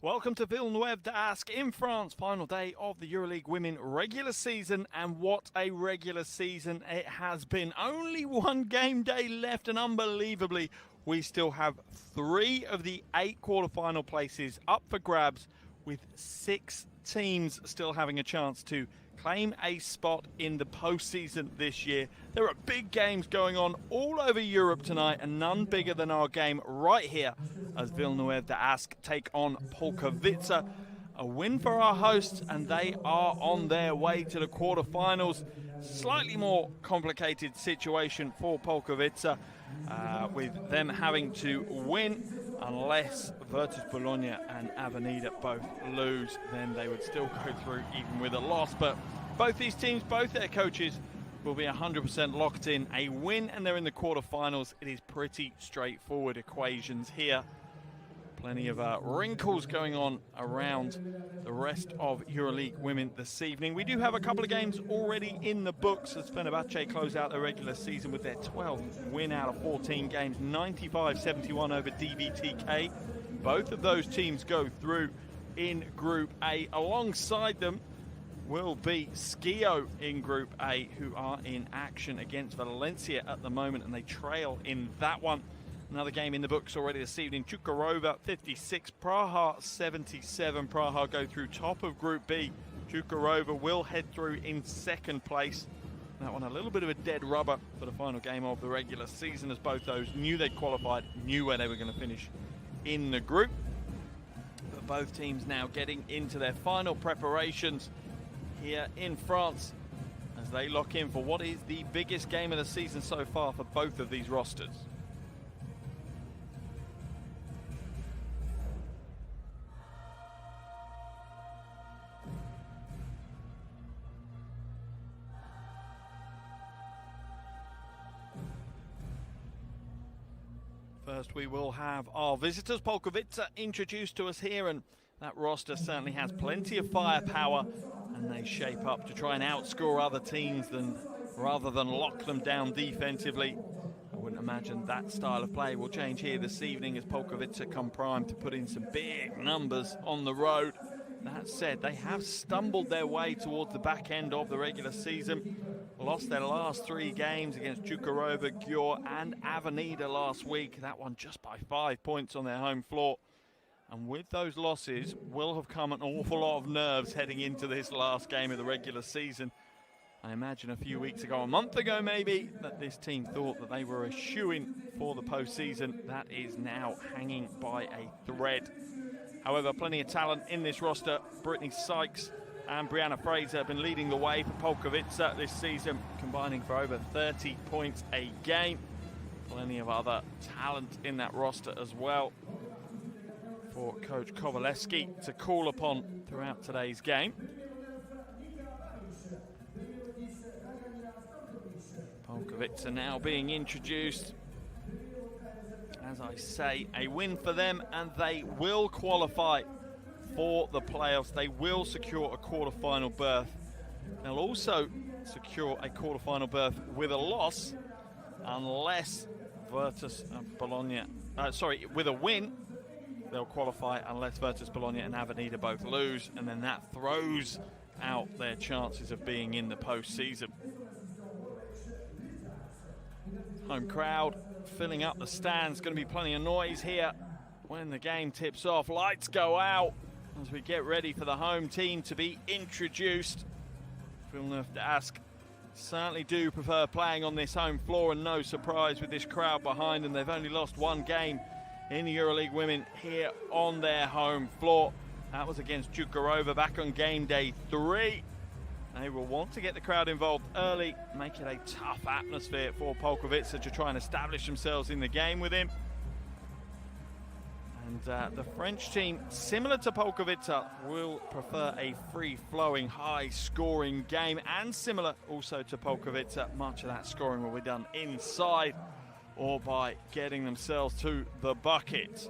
Welcome to Villeneuve d'Ascq in France, final day of the EuroLeague Women regular season, and what a regular season it has been. Only one game day left, and unbelievably, we still have 3 of the 8 quarterfinal places up for grabs, with 6 teams still having a chance to claim a spot in the postseason this year. There are big games going on all over Europe tonight, and none bigger than our game right here as Villeneuve d'Ascq take on Polkowice. A win for our hosts, and they are on their way to the quarterfinals. Slightly more complicated situation for Polkowice, with them having to win. Unless Virtus Bologna and Avenida both lose, then they would still go through even with a loss. But both these teams, both their coaches, will be 100% locked in. A win and they're in the quarterfinals. It is pretty straightforward equations here. Plenty of wrinkles going on around the rest of EuroLeague Women this evening. We do have a couple of games already in the books as Fenerbahce close out their regular season with their 12th win out of 14 games, 95-71 over DVTK. Both of those teams go through in Group A. Alongside them will be Skio in Group A, who are in action against Valencia at the moment, and they trail in that one. Another game in the books already this evening. Čukurova 56, Praha 77. Praha go through top of Group B. Čukurova will head through in second place. That one a little bit of a dead rubber for the final game of the regular season, as both those knew they'd qualified, knew where they were going to finish in the group. But both teams now getting into their final preparations here in France as they lock in for what is the biggest game of the season so far for both of these rosters. First, we will have our visitors, Polkowice, introduced to us here, and that roster certainly has plenty of firepower, and they shape up to try and outscore other teams rather than lock them down defensively. I wouldn't imagine that style of play will change here this evening as Polkowice come primed to put in some big numbers on the road. That said, they have stumbled their way towards the back end of the regular season. Lost their last 3 games against Čukurova, Győr and Avenida last week. That one just by 5 points on their home floor. And with those losses will have come an awful lot of nerves heading into this last game of the regular season. I imagine a few weeks ago, a month ago maybe, that this team thought that they were a shoo-in for the postseason. That is now hanging by a thread. However, plenty of talent in this roster. Brittany Sykes and Brianna Fraser have been leading the way for Polkowice this season, combining for over 30 points a game. Plenty of other talent in that roster as well for Coach Kowaleski to call upon throughout today's game. Polkowice now being introduced. As I say, a win for them and they will qualify for the playoffs. They will secure a quarterfinal berth. They'll also secure a quarterfinal berth with a loss unless Virtus and Bologna, with a win, they'll qualify unless Virtus Bologna and Avenida both lose, and then that throws out their chances of being in the postseason. Home crowd filling up the stands. Going to be plenty of noise here when the game tips off. Lights go out as we get ready for the home team to be introduced. Villeneuve d'Ascq certainly do prefer playing on this home floor, and no surprise with this crowd behind them. They've only lost 1 game in the EuroLeague Women here on their home floor. That was against Čukurova back on game day 3. They will want to get the crowd involved early, make it a tough atmosphere for Polkowice to try and establish themselves in the game with him. And the French team, similar to Polkowice, will prefer a free-flowing, high-scoring game, and similar also to Polkowice, much of that scoring will be done inside or by getting themselves to the bucket.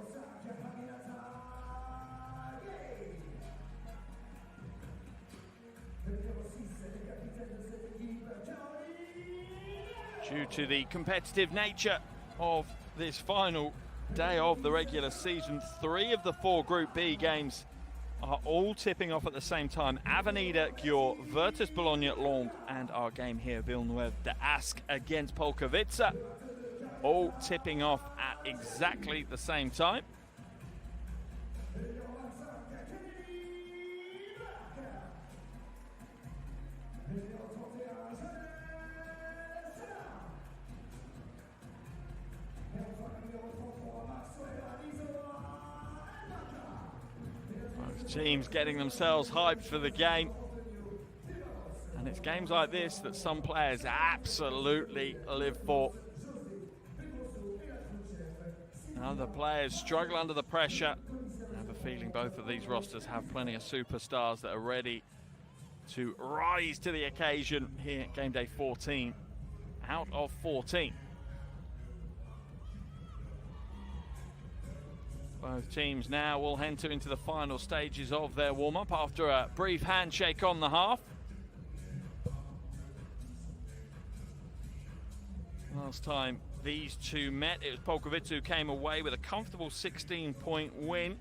Due to the competitive nature of this final day of the regular season. 3 of the 4 Group B games are all tipping off at the same time. Avenida, Győr, Virtus Bologna, Londres, and our game here, Villeneuve, the Ask against Polkowice, all tipping off at exactly the same time. Both teams getting themselves hyped for the game. And it's games like this that some players absolutely live for. And other players struggle under the pressure. I have a feeling both of these rosters have plenty of superstars that are ready to rise to the occasion here at game day 14 out of 14. Both teams now will enter into the final stages of their warm-up after a brief handshake on the half. Last time these two met, it was Polkowice who came away with a comfortable 16-point win.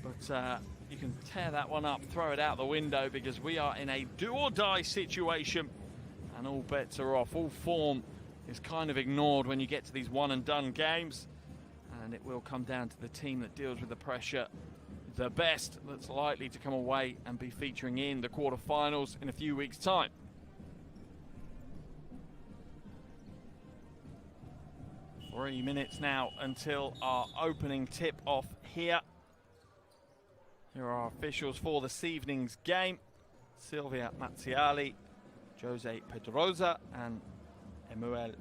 But you can tear that one up, throw it out the window, because we are in a do-or-die situation and all bets are off. All form is kind of ignored when you get to these one-and-done games, and it will come down to the team that deals with the pressure the best, that's likely to come away and be featuring in the quarterfinals in a few weeks' time. 3 minutes now until our opening tip-off here. Here are our officials for this evening's game. Silvia Mazziali, Jose Pedrosa, and Emuel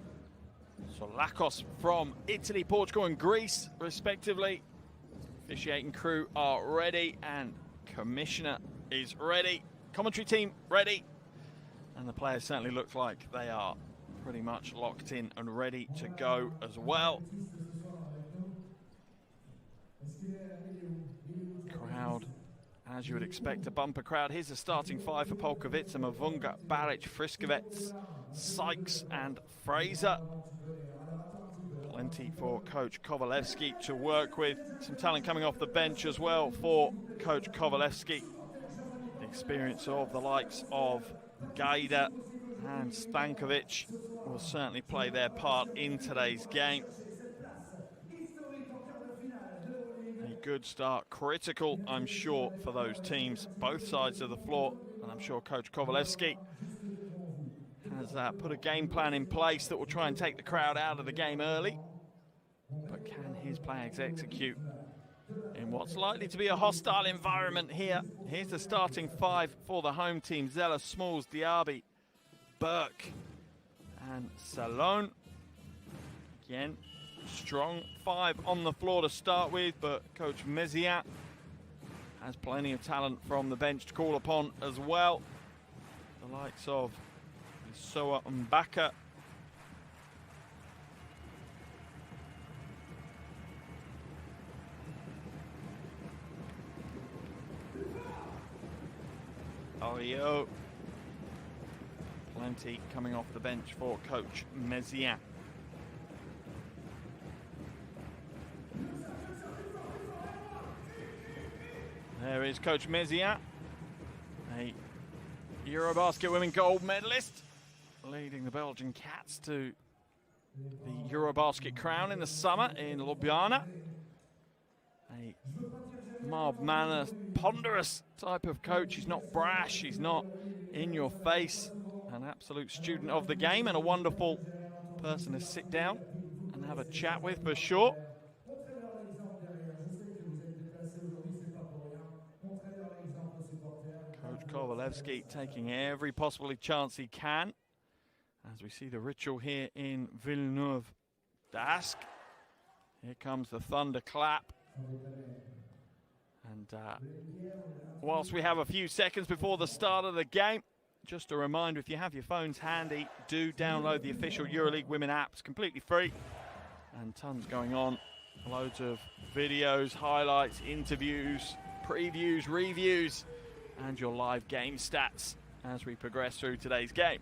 Solakos from Italy, Portugal, and Greece, respectively. Officiating crew are ready, and Commissioner is ready. Commentary team ready. And the players certainly look like they are pretty much locked in and ready to go as well. Crowd, as you would expect, a bumper crowd. Here's the starting 5 for Polkowice: Mavunga, Baric, Friskowets, Sykes, and Fraser. Plenty for Coach Kowalewski to work with. Some talent coming off the bench as well for Coach Kowalewski. The experience of the likes of Gaida and Stankovic will certainly play their part in today's game. A good start, critical, I'm sure, for those teams, both sides of the floor, and I'm sure Coach Kowalewski has put a game plan in place that will try and take the crowd out of the game early. But can his players execute in what's likely to be a hostile environment here? Here's the starting 5 for the home team: Zella, Smalls, Diaby, Burke, and Salone. Again, strong 5 on the floor to start with, but Coach Meziat has plenty of talent from the bench to call upon as well. The likes of Soa and Baka. Olio. Plenty coming off the bench for Coach Meziat. There is Coach Meziat, a EuroBasket Women gold medalist, leading the Belgian Cats to the EuroBasket crown in the summer in Ljubljana. A mild-mannered, ponderous type of coach. He's not brash, he's not in your face. An absolute student of the game and a wonderful person to sit down and have a chat with for sure. Coach Kowalewski taking every possible chance he can. As we see the ritual here in Villeneuve. Dask. Here comes the thunderclap. And whilst we have a few seconds before the start of the game, just a reminder, if you have your phones handy, do download the official EuroLeague Women app. It's completely free and tons going on. Loads of videos, highlights, interviews, previews, reviews, and your live game stats as we progress through today's game.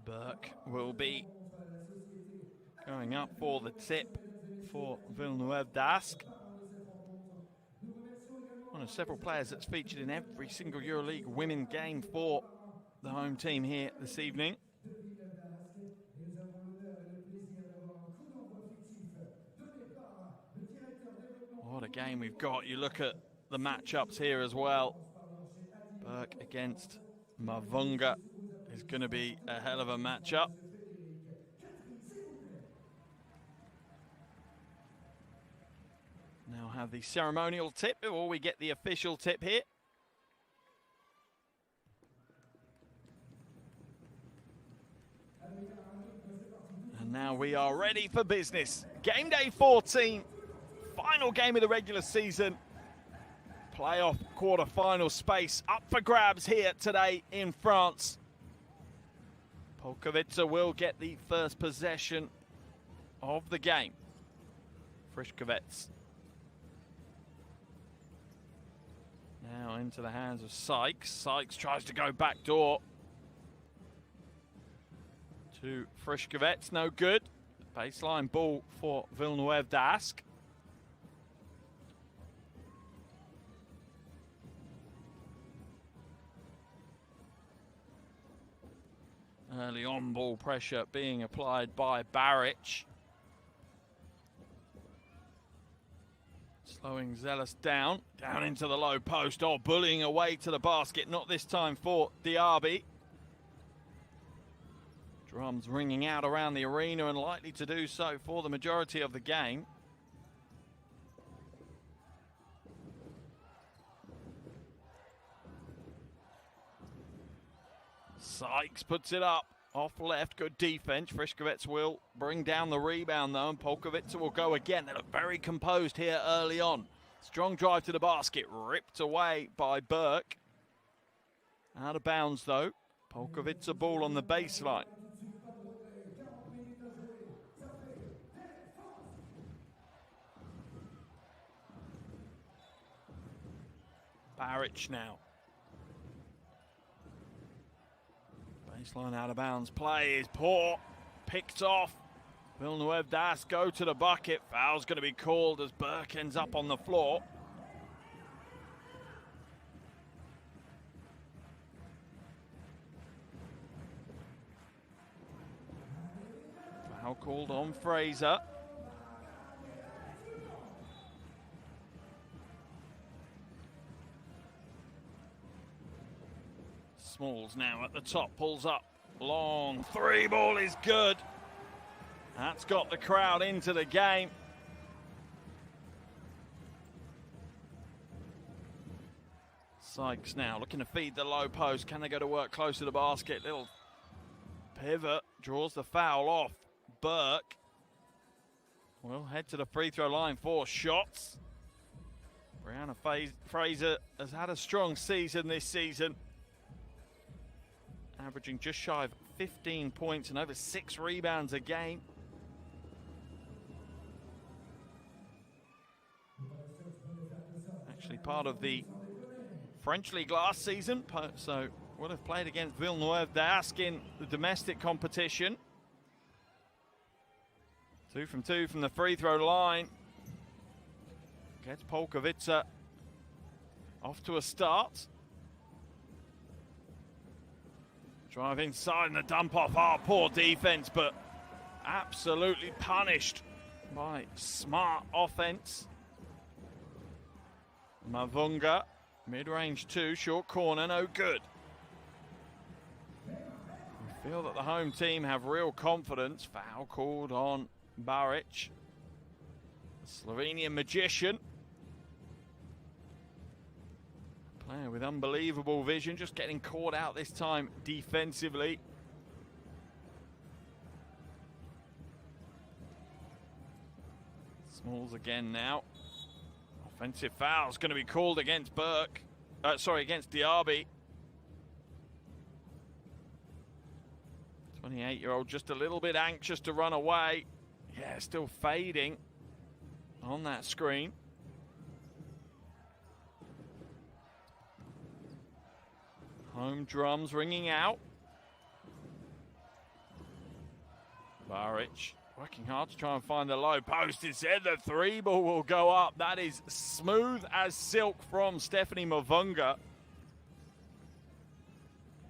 Burke will be going up for the tip for Villeneuve d'Ascq. One of several players that's featured in every single EuroLeague Women game for the home team here this evening. What a game we've got. You look at the matchups here as well. Burke against Mavunga is going to be a hell of a matchup. Now have the ceremonial tip before we get the official tip here. And now we are ready for business. Game day 14, final game of the regular season. Playoff quarter-final space up for grabs here today in France. Polkowice will get the first possession of the game. Frischkowitz. Now into the hands of Sykes. Sykes tries to go back door to Frischkowitz. No good. Baseline ball for Villeneuve d'Ascq. Early on ball pressure being applied by Baric. Slowing Zealous down into the low post. Oh, bullying away to the basket. Not this time for Diaby. Drums ringing out around the arena and likely to do so for the majority of the game. Sykes puts it up. Off left, good defense. Frischkowitz will bring down the rebound though, and Polkowice will go again. They look very composed here early on. Strong drive to the basket, ripped away by Burke. Out of bounds though. Polkowice a ball on the baseline. Baric now. Baseline out of bounds. Play is poor. Picked off. Villeneuve d'Ascq go to the bucket. Foul's going to be called as Burke ends up on the floor. Foul called on Fraser. Smalls now at the top, pulls up, long three ball is good. That's got the crowd into the game. Sykes now looking to feed the low post. Can they go to work close to the basket? Little pivot, draws the foul off. Burke will head to the free throw line for shots. Brianna Fraser has had a strong season this season, averaging just shy of 15 points and over 6 rebounds a game. Actually part of the French League last season, so would have played against Villeneuve d'Ascq in the domestic competition. 2 from 2 from the free throw line. Gets Polkowice off to a start. Drive inside and the dump off. Oh, poor defense, but absolutely punished by smart offense. Mavunga, mid-range 2, short corner, no good. We feel that the home team have real confidence. Foul called on Baric, the Slovenian magician. Player with unbelievable vision, just getting caught out this time defensively. Smalls again now. Offensive foul's going to be called against Burke. Against Diaby. 28-year-old just a little bit anxious to run away. Yeah, still fading on that screen. Home drums ringing out. Baric working hard to try and find the low post. Instead, the three ball will go up. That is smooth as silk from Stephanie Mavunga.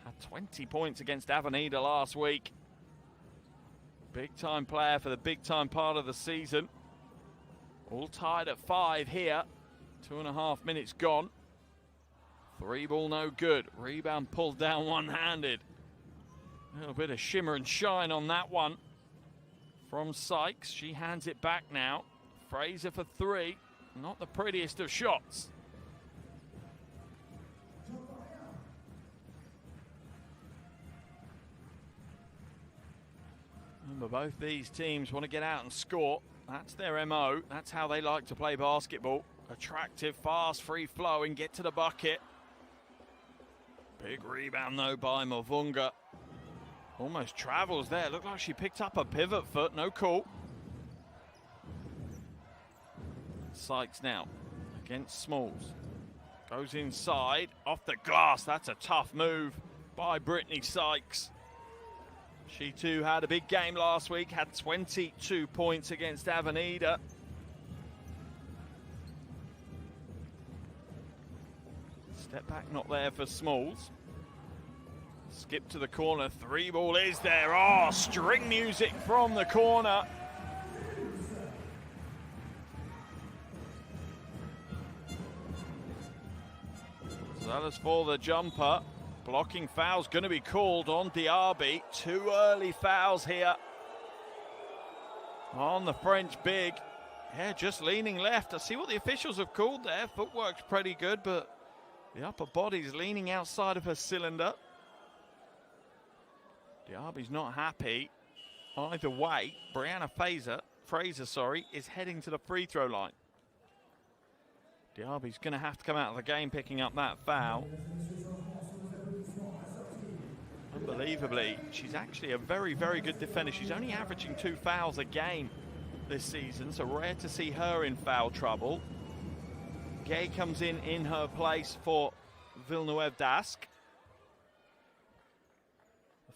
Had 20 points against Avenida last week. Big time player for the big time part of the season. All tied at 5 here. 2.5 minutes gone. Three ball no good. Rebound pulled down one-handed. A little bit of shimmer and shine on that one from Sykes. She hands it back now. Fraser for three. Not the prettiest of shots. Remember, both these teams want to get out and score. That's their MO. That's how they like to play basketball. Attractive, fast, free flow and get to the bucket. Big rebound though by Mavunga. Almost travels there. Looked like she picked up a pivot foot. No call. Sykes now against Smalls. Goes inside. Off the glass. That's a tough move by Brittany Sykes. She too had a big game last week. Had 22 points against Avenida. Step back not there for Smalls. Skip to the corner, three ball is there. Oh, string music from the corner. So that is for the jumper. Blocking foul's going to be called on Diaby. 2 early fouls here on the French big. Yeah, just leaning left. I see what the officials have called there. Footwork's pretty good, but the upper body's leaning outside of her cylinder. Diaby's not happy. Either way, Brianna Fraser, is heading to the free throw line. Diaby's going to have to come out of the game picking up that foul. Unbelievably, she's actually a very, very good defender. She's only averaging 2 fouls a game this season, so rare to see her in foul trouble. Gay comes in her place for Villeneuve Dask.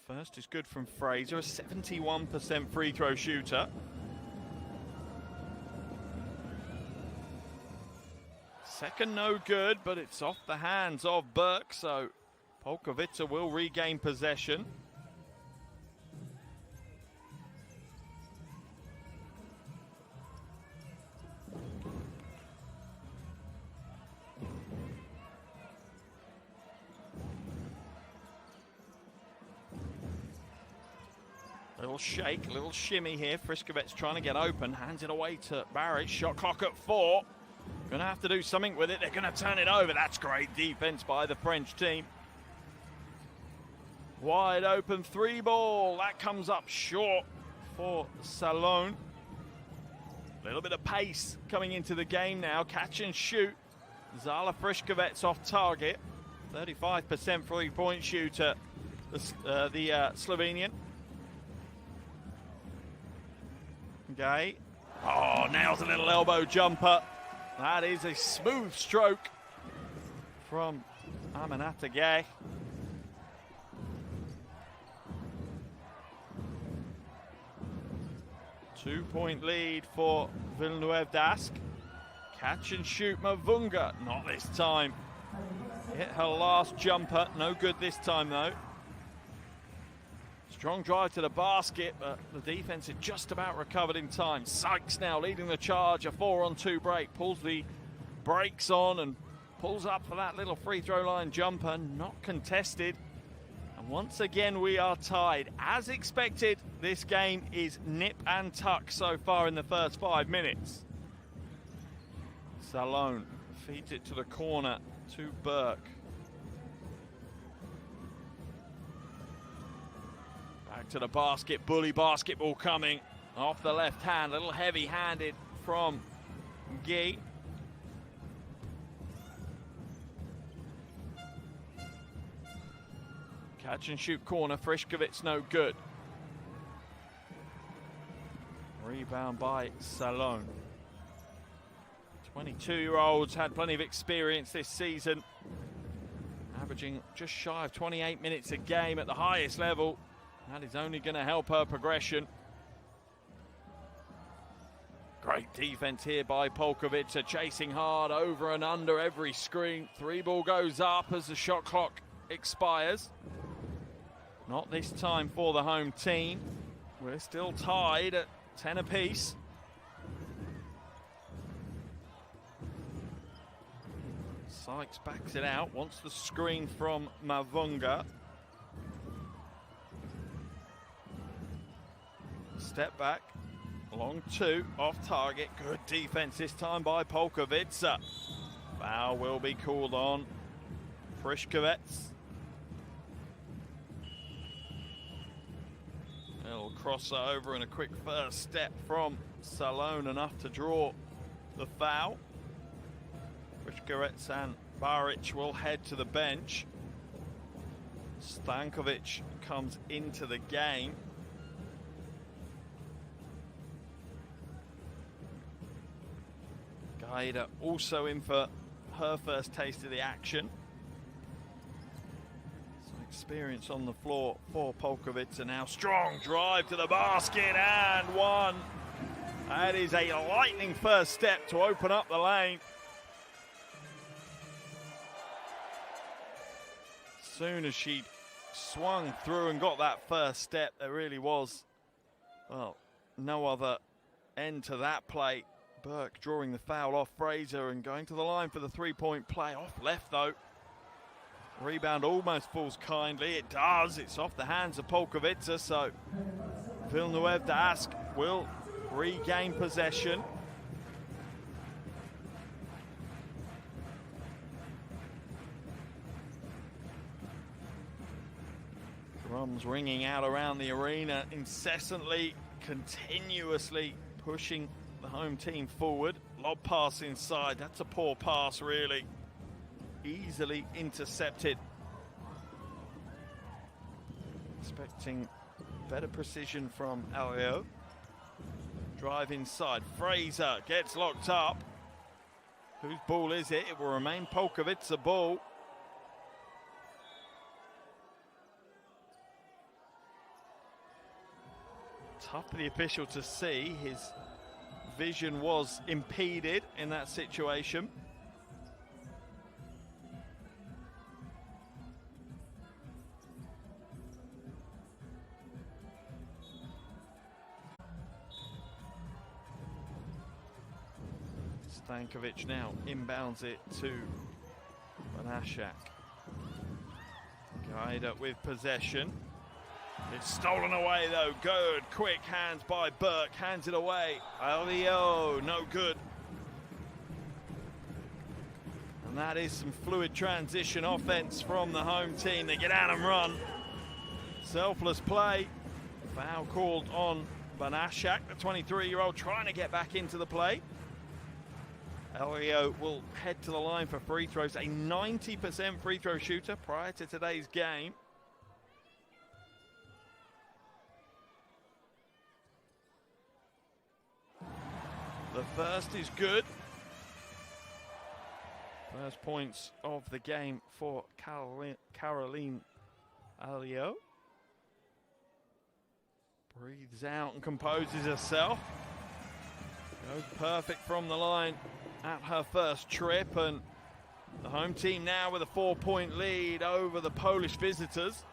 The first is good from Fraser, a 71% free throw shooter. Second no good, but it's off the hands of Burke, so Polkowice will regain possession. Little shake, little shimmy here. Friskovet's trying to get open, hands it away to Barrett. Shot clock at 4. Gonna have to do something with it. They're gonna turn it over. That's great defense by the French team. Wide open three ball. That comes up short for Salone. A little bit of pace coming into the game now. Catch and shoot. Zala Friskovet's off target. 35% three-point shooter, the Slovenian. Gay. Oh, nails a little elbow jumper. That is a smooth stroke from Aminata Gay. Two-point lead for Villeneuve Dask. Catch and shoot Mavunga. Not this time. Hit her last jumper. No good this time, though. Strong drive to the basket, but the defense had just about recovered in time. Sykes now leading the charge. A 4-on-2 break. Pulls the brakes on and pulls up for that little free throw line jumper. Not contested. And once again, we are tied. As expected, this game is nip and tuck so far in the first 5 minutes. Salone feeds it to the corner to Burke. Back to the basket, bully basketball coming off the left hand, a little heavy-handed from Guy. Catch and shoot corner, Friskovic no good. Rebound by Salone. 22-year-olds had plenty of experience this season, averaging just shy of 28 minutes a game at the highest level. That is only going to help her progression. Great defense here by Polkowice, chasing hard over and under every screen. 3-ball goes up as the shot clock expires. Not this time for the home team. We're still tied at 10 apiece. Sykes backs it out, wants the screen from Mavunga. Step back, long 2, off target. Good defense this time by Polkowice. Foul will be called on Polkowice. Little crossover and a quick first step from Salone, enough to draw the foul. Polkowice and Baric will head to the bench. Stankovic comes into the game. Gaida also in for her first taste of the action. Some experience on the floor for Polkowice, and now strong drive to the basket and one. That is a lightning first step to open up the lane. As soon as she swung through and got that first step, there really was, well, no other end to that play. Burke drawing the foul off Fraser and going to the line for the 3-point play. Off left though. Rebound almost falls kindly. It does. It's off the hands of Polkowice. So Villeneuve d'Ascq will regain possession. Drums ringing out around the arena incessantly, continuously pushing the home team forward. Lob pass inside. That's a poor pass, really. Easily intercepted. Expecting better precision from Alio. Drive inside. Fraser gets locked up. Whose ball is it? It will remain Polkowice's ball. Tough for the official to see. His vision was impeded in that situation. Stankovic now inbounds it to Banashak. Gaida with possession. It's stolen away though. Good, quick hands by Burke. Hands it away. Alio, no good. And that is some fluid transition offense from the home team. They get out and run. Selfless play. Foul called on Banashak, the 23-year-old, trying to get back into the play. Alio will head to the line for free throws. A 90% free throw shooter prior to today's game. The first is good. First points of the game for Caroline Alio. Breathes out and composes herself. Goes perfect from the line at her first trip, and the home team now with a 4-point lead over the Polish visitors.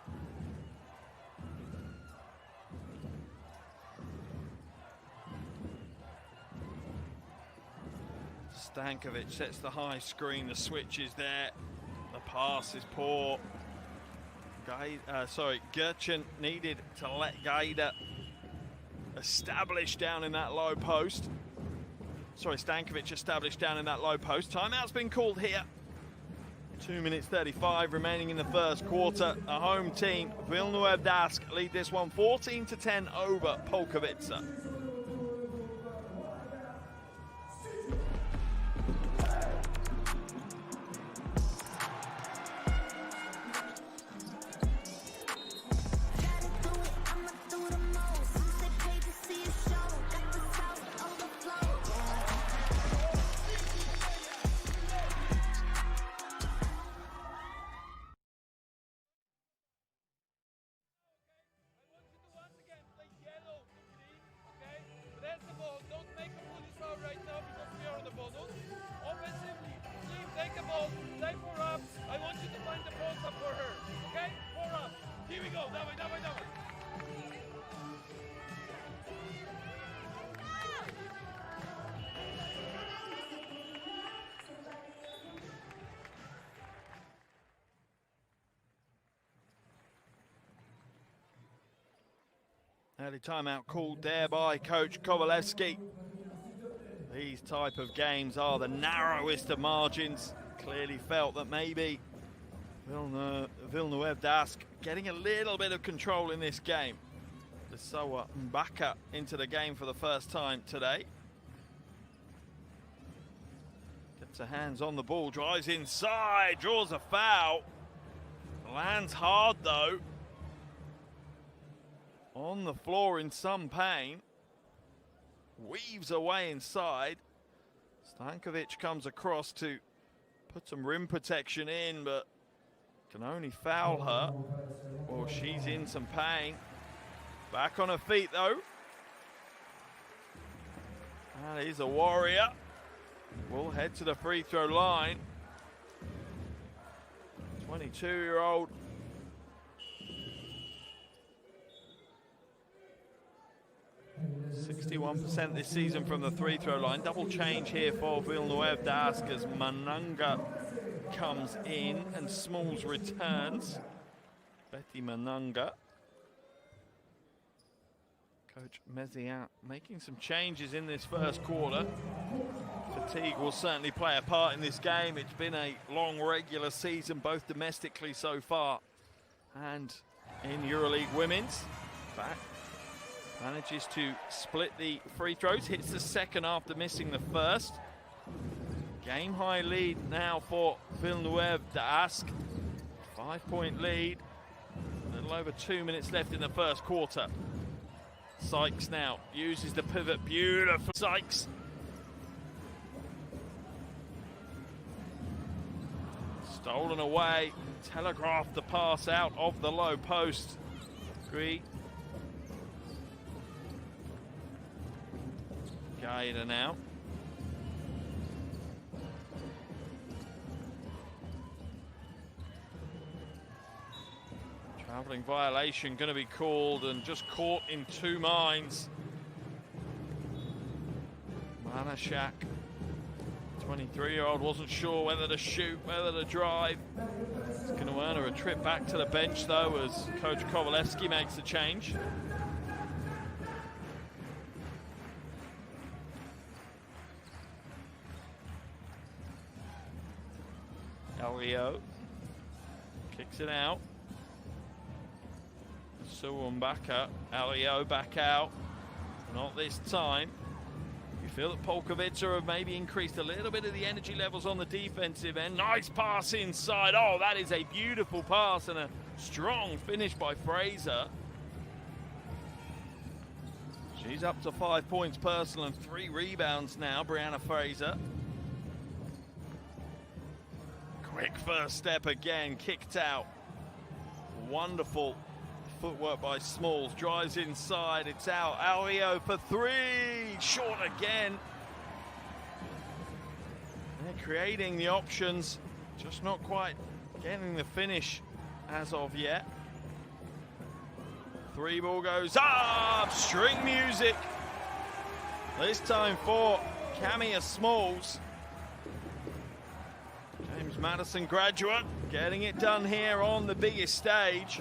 Stankovic sets the high screen, the switch is there, the pass is poor. Gerchen needed to let Gaida establish down in that low post. Stankovic established down in that low post. Timeout's been called here. 2 minutes 35 remaining in the first quarter. The home team, Villeneuve d'Ascq, lead this one 14-10 over Polkowice. ball. Don't offensively. Team, take the ball. Play 4 up. I want you to find the post up for her. Okay? 4 up. Here we go. That way, that way, that way. Early timeout called there by Coach Kowalewski. These type of games are the narrowest of margins. Clearly felt that maybe Villeneuve Dask getting a little bit of control in this game. Desoa Mbaka into the game for the first time today. Gets her hands on the ball, drives inside, draws a foul. Lands hard though. On the floor in some pain. Weaves away inside. Stankovic comes across to put some rim protection in, but can only foul her. Well, she's in some pain. Back on her feet though. That is a warrior. Will head to the free throw line. 22-year-old. 61% this season from the free throw line. Double change here for Villeneuve Dask as Mananga comes in and Smalls returns. Betty Mananga. Coach Meziat making some changes in this first quarter. Fatigue will certainly play a part in this game. It's been a long regular season, both domestically so far and in EuroLeague Women's. Back. Manages to split the free throws, hits the second after missing the first. Game high lead now for Villeneuve Dask. 5-point lead. A little over 2 minutes left in the first quarter. Sykes now uses the pivot. Beautiful. Sykes. Stolen away. Telegraphed the pass out of the low post. Gree. Gaida now. Traveling violation going to be called and just caught in two minds. Manashak, 23-year-old, wasn't sure whether to shoot, whether to drive. It's going to earn her a trip back to the bench though as Coach Kowalewski makes the change. Elio kicks it out. Suwambaka, Elio back out. Not this time. You feel that Polkowice have maybe increased a little bit of the energy levels on the defensive end. Nice pass inside. Oh, that is a beautiful pass and a strong finish by Fraser. She's up to 5 points personal and 3 rebounds now, Brianna Fraser. Quick first step again, kicked out. Wonderful footwork by Smalls, drives inside, it's out. Alio for 3, short again. They're creating the options, just not quite getting the finish as of yet. 3 ball goes up, string music. This time for Camia Smalls. James Madison graduate, getting it done here on the biggest stage.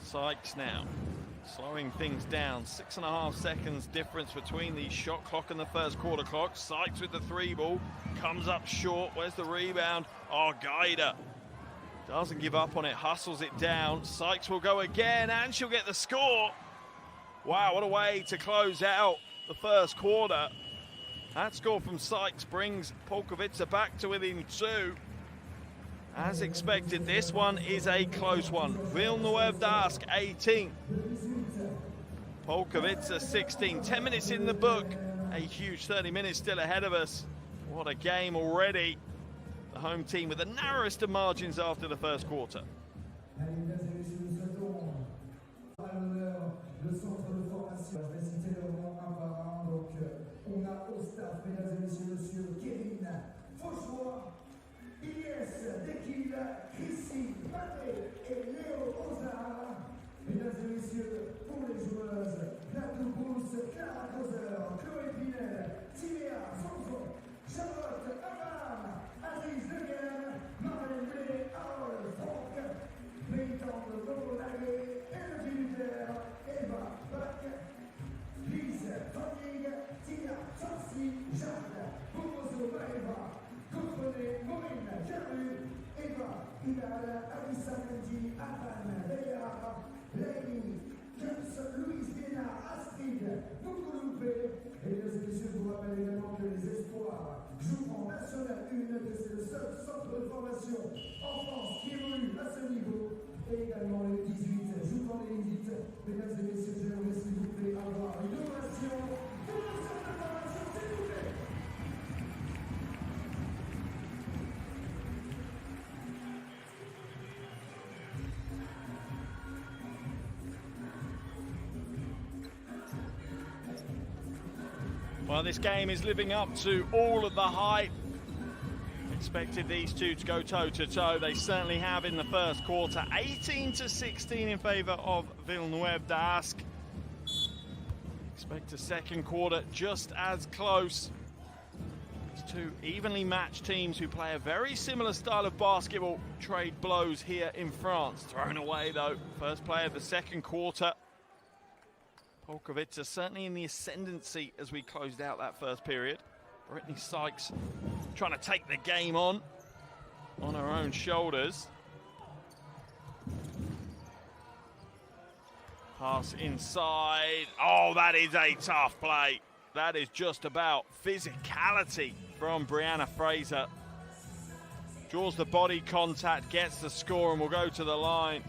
Sykes now, slowing things down. 6.5 seconds difference between the shot clock and the first quarter clock. Sykes with the 3 ball, comes up short. Where's the rebound? Oh, Gaida doesn't give up on it, hustles it down. Sykes will go again, and she'll get the score. Wow, what a way to close out the first quarter. That score from Sykes brings Polkowice back to within 2. As expected, this one is a close one. Villeneuve Dask 18. Polkowice 16. 10 minutes in the book. A huge 30 minutes still ahead of us. What a game already. The home team with the narrowest of margins after the first quarter. Mesdames et messieurs, pour les joueuses, Polkowice, Clara Causer, Chloé Pinel, Timéa, Fonfon, Charlotte, Abraham, Aziz Leguer, Marlène Blé, Harold, Franck, Peyton, Lobo Laguet, Elodie Luther, Eva, Bach, Lise, Fanning, Tia, Fancy, Jacques, Bobozo, Maëva, Coffrenet, Maureen, Caru, Eva, Hilal, Alissa Mendy, Avan, Léa, Lady, James, Louise Viena, Astrid, Boukouloupé. Et mesdames et messieurs, je vous rappelle également que les espoirs jouent en National 1, que c'est le seul centre de formation en France qui évolue à ce niveau. Et également les 18 jouent en élite. Mesdames et messieurs, j'aimerais s'il vous plaît avoir une ovation pour le centre de formation, s'il vous plaît. Well, this game is living up to all of the hype. Expected these two to go toe-to-toe. They certainly have in the first quarter. 18-16 in favour of Villeneuve d'Ascq. Expect a second quarter just as close. It's two evenly matched teams who play a very similar style of basketball. Trade blows here in France. Thrown away, though. First play of the second quarter. Polkowice certainly in the ascendancy as we closed out that first period. Brittany Sykes trying to take the game on her own shoulders. Pass inside. Oh, that is a tough play. That is just about physicality from Brianna Fraser. Draws the body contact, gets the score, and will go to the line.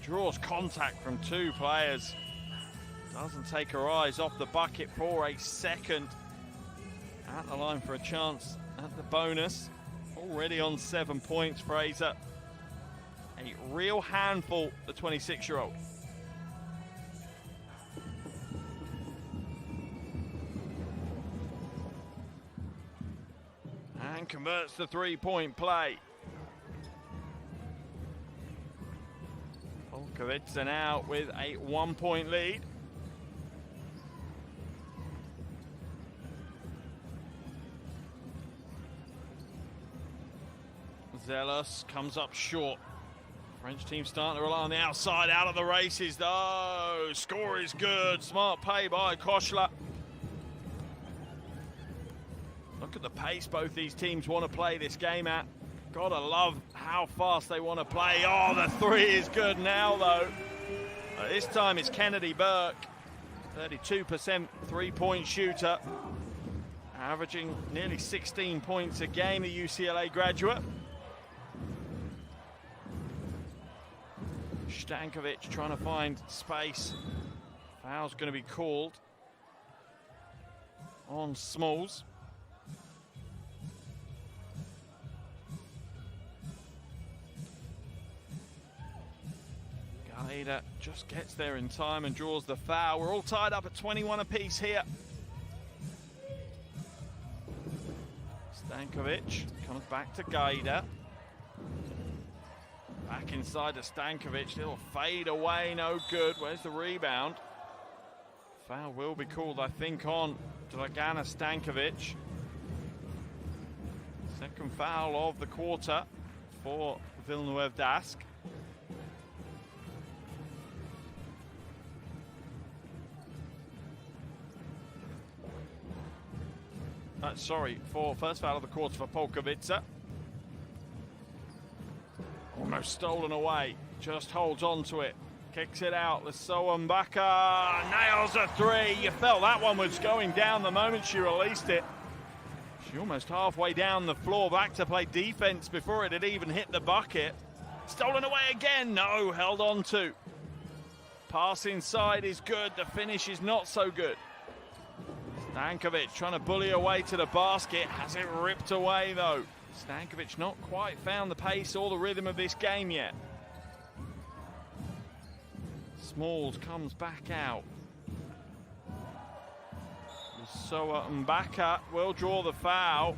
Draws contact from two players. Doesn't take her eyes off the bucket for a second. At the line for a chance at the bonus. Already on 7 points, Fraser. A real handful, the 26-year-old. And converts the three-point play. Polkowice now with a 1-point lead. Zealous comes up short. French team starting to rely on the outside, out of the races though. Score is good, smart play by Koshla. Look at the pace both these teams want to play this game at. Gotta love how fast they want to play. Oh, the three is good now though. This time it's Kennedy Burke, 32% three-point shooter. Averaging nearly 16 points a game, the UCLA graduate. Stankovic trying to find space. Foul's going to be called on Smalls. Galeda just gets there in time and draws the foul. We're all tied up at 21 apiece here. Stankovic comes back to Gaida. Back inside to Stankovic, little fade away, no good. Where's the rebound? Foul will be called, I think, on Dragana Stankovic. Second foul of the quarter for Villeneuve d'Ascq. Sorry, for first foul of the quarter for Polkowice. Almost stolen away, just holds on to it, kicks it out. Lesoa Mbaka nails a three. You felt that one was going down the moment she released it. She almost halfway down the floor, back to play defense before it had even hit the bucket. Stolen away again, no, held on to. Pass inside is good, the finish is not so good. Stankovic trying to bully away to the basket, has it ripped away though. Stankovic not quite found the pace or the rhythm of this game yet. Smalls comes back out. Lesoa Mbaka will draw the foul.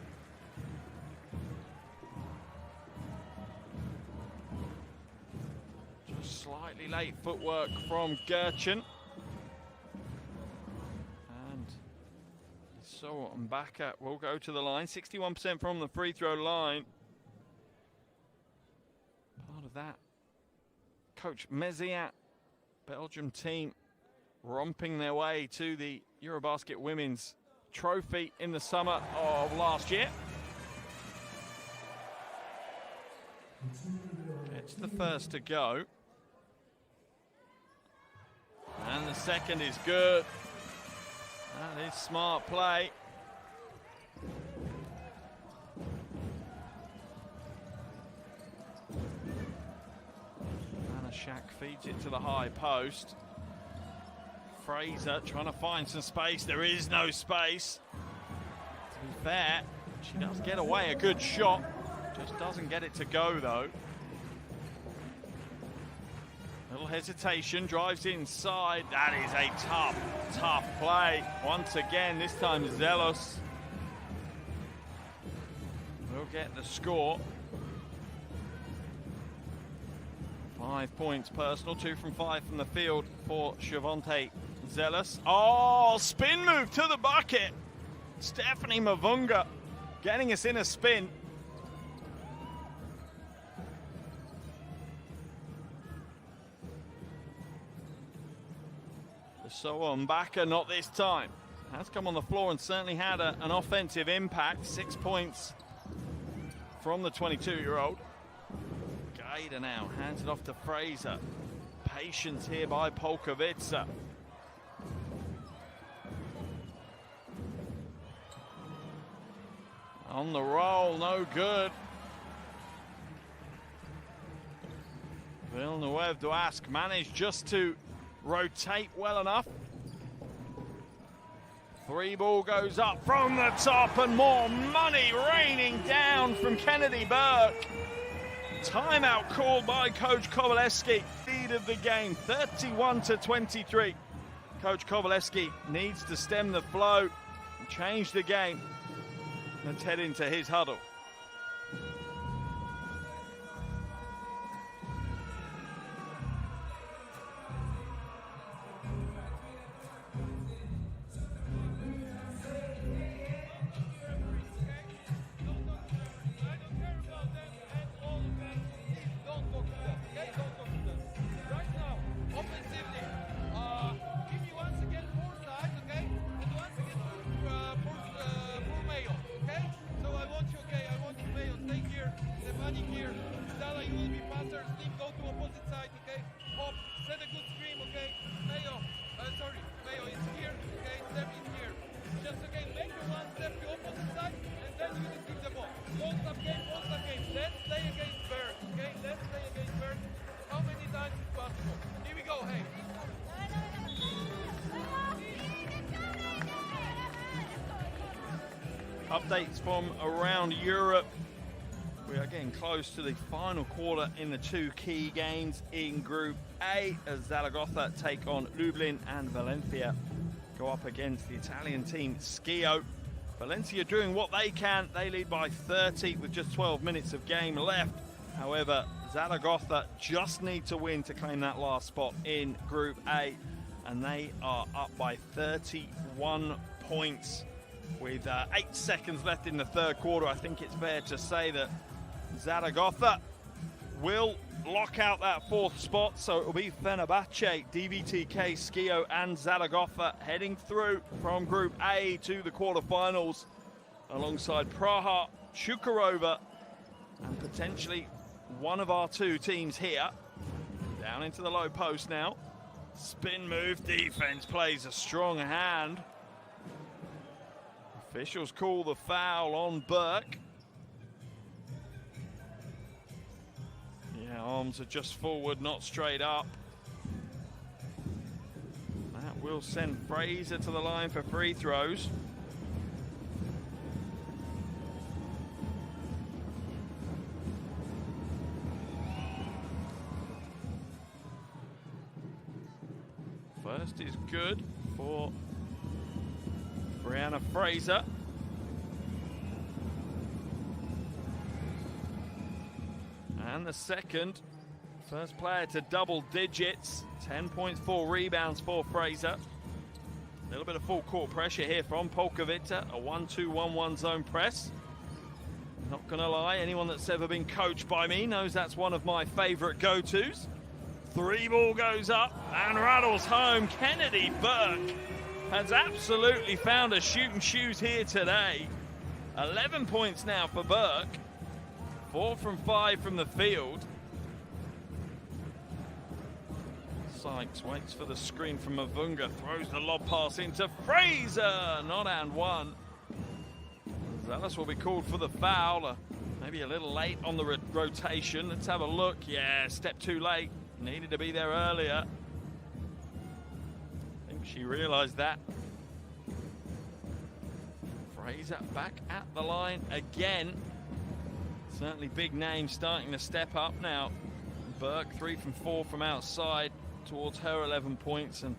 Slightly late footwork from Gerchen. And so Mbaka will go to the line. 61% from the free throw line. Part of that, Coach Meziat, Belgium team, romping their way to the Eurobasket Women's Trophy in the summer of last year. It's the first to go. And the second is good. That is smart play. Shaq feeds it to the high post. Fraser trying to find some space. There is no space. To be fair, she does get away a good shot. Just doesn't get it to go though. Little hesitation, drives inside. That is a tough play. Once again, this time Zelos will get the score. 5 points personal, 2 from 5 from the field for Shavonte Zealous. Oh, spin move to the bucket. Stephanie Mavunga getting us in a spin. So Mbaka, not this time. Has come on the floor and certainly had an offensive impact. 6 points from the 22-year-old. Gaida now hands it off to Fraser. Patience here by Polkowice. On the roll, no good. Villeneuve to ask, managed just to rotate well enough. 3 ball goes up from the top and more money raining down from Kennedy Burke. Timeout called by Coach Kowaleski. Lead of the game, 31-23. Coach Kowaleski needs to stem the flow and change the game. Let's head into his huddle. Updates from around Europe. We are getting close to the final quarter in the 2 key games in Group A as Zaragoza take on Lublin and Valencia go up against the Italian team Schio. Valencia doing what they can. They lead by 30 with just 12 minutes of game left. However, Zaragoza just need to win to claim that last spot in Group A, and they are up by 31 points. With 8 seconds left in the third quarter, I think it's fair to say that Zaragoza will lock out that 4th spot. So it will be Fenerbahce, DVTK, Schio and Zaragoza heading through from Group A to the quarterfinals alongside Praha, Chukarova and potentially one of our 2 teams here. Down into the low post now. Spin move, defense plays a strong hand. Officials call the foul on Burke. Yeah, arms are just forward, not straight up. That will send Fraser to the line for free throws. First is good for Brianna Fraser. And the second First player to double digits. 10 points, 4 rebounds for Fraser. A little bit of full court pressure here from Polkowice. A 1-2-1-1 zone press. Not gonna lie, anyone that's ever been coached by me knows that's one of my favorite go-tos. 3 ball goes up and rattles home. Kennedy Burke has absolutely found a shooting shoes here today. 11 points now for Burke. 4 from 5 from the field. Sykes waits for the screen from Mavunga, throws the lob pass into Fraser, not and one. Zealous will be called for the foul, maybe a little late on the rotation. Let's have a look. Yeah, step too late, needed to be there earlier. I think she realized that. Fraser back at the line again. Certainly big names starting to step up now. Burke 3 from 4 from outside towards her 11 points, and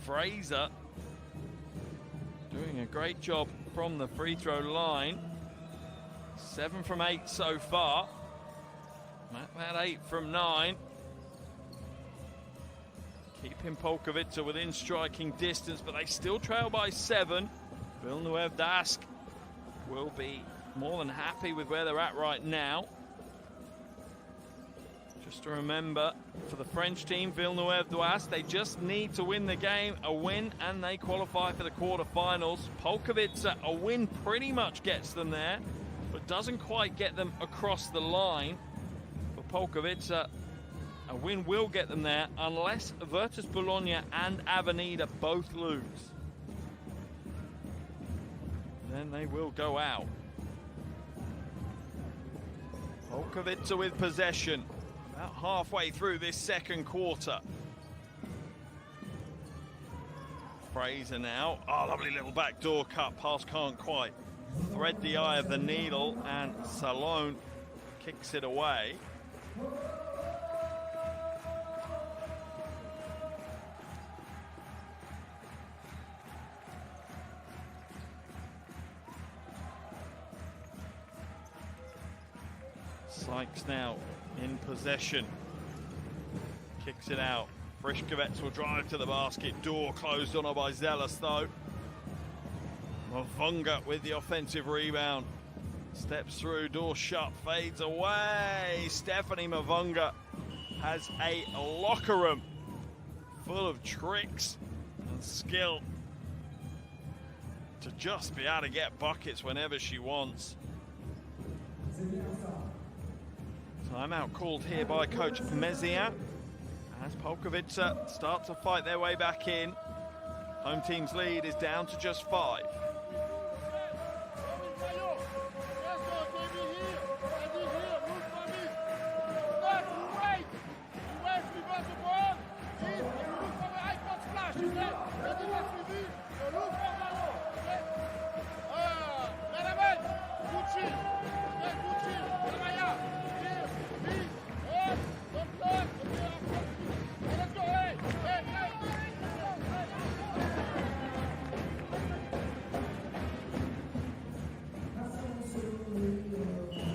Fraser doing a great job from the free throw line. 7 from 8 so far. That 8 from 9. Keeping Polkowice within striking distance, but they still trail by 7. Villeneuve Dask will be more than happy with where they're at right now. Just to remember, for the French team, Villeneuve Dask, they just need to win the game, a win, and they qualify for the quarterfinals. Polkowice, a win pretty much gets them there, but doesn't quite get them across the line. For Polkowice, a win will get them there unless Virtus Bologna and Avenida both lose. Then they will go out. Polkowice with possession. About halfway through this second quarter. Fraser now. Oh, lovely little backdoor cut. Pass can't quite thread the eye of the needle, and Salone kicks it away. Sykes now in possession. Kicks it out. Frischkowitz will drive to the basket. Door closed on her by Zealous though. Mavunga with the offensive rebound. Steps through, door shut, fades away. Stephanie Mavunga has a locker room full of tricks and skill to just be able to get buckets whenever she wants. Timeout called here by Coach Mezia as Polkowice start to fight their way back in. Home team's lead is down to just 5.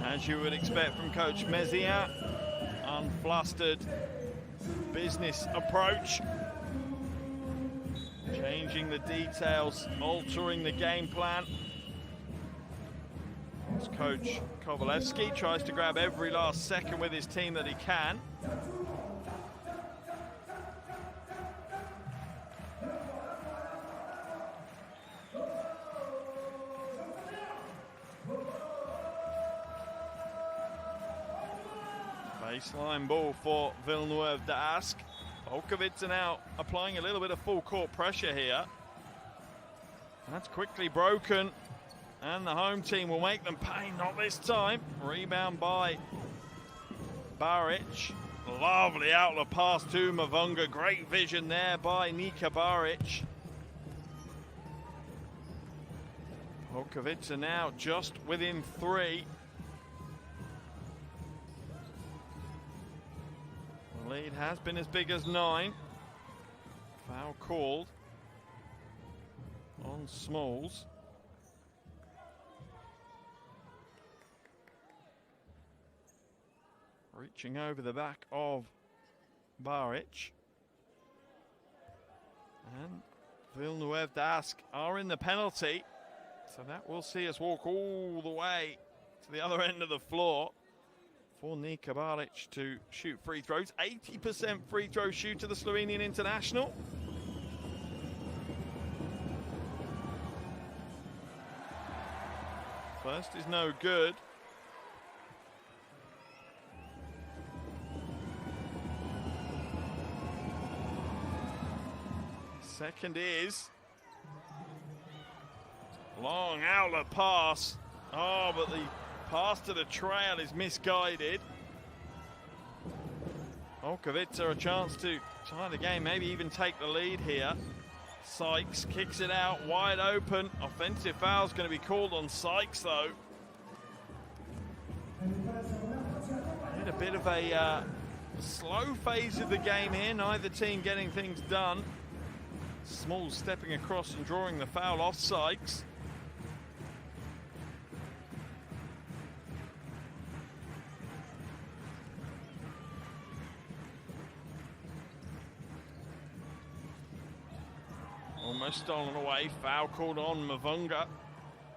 As you would expect from Coach Mezia, unflustered business approach, changing the details, altering the game plan. As Coach Kovalevsky tries to grab every last second with his team that he can. Baseline ball for Villeneuve Dask. Polkowice now applying a little bit of full court pressure here. That's quickly broken, and the home team will make them pay, not this time. Rebound by Baric. Lovely outlet pass to Mavunga. Great vision there by Nika Baric. Polkowice now just within 3. The lead has been as big as 9. Foul called on Smalls. Reaching over the back of Baric. And Villeneuve d'Ascq are in the penalty. So that will see us walk all the way to the other end of the floor for Nika Baric to shoot free throws. 80% free throw shooter, the Slovenian international. First is no good. Second is long outlet pass. Oh, but the pass to the trail is misguided. Polkowice a chance to tie the game, maybe even take the lead here. Sykes kicks it out wide open. Offensive foul is going to be called on Sykes though. Had a bit of a slow phase of the game here, neither team getting things done. Small stepping across and drawing the foul off Sykes. Almost stolen away, foul called on Mavunga.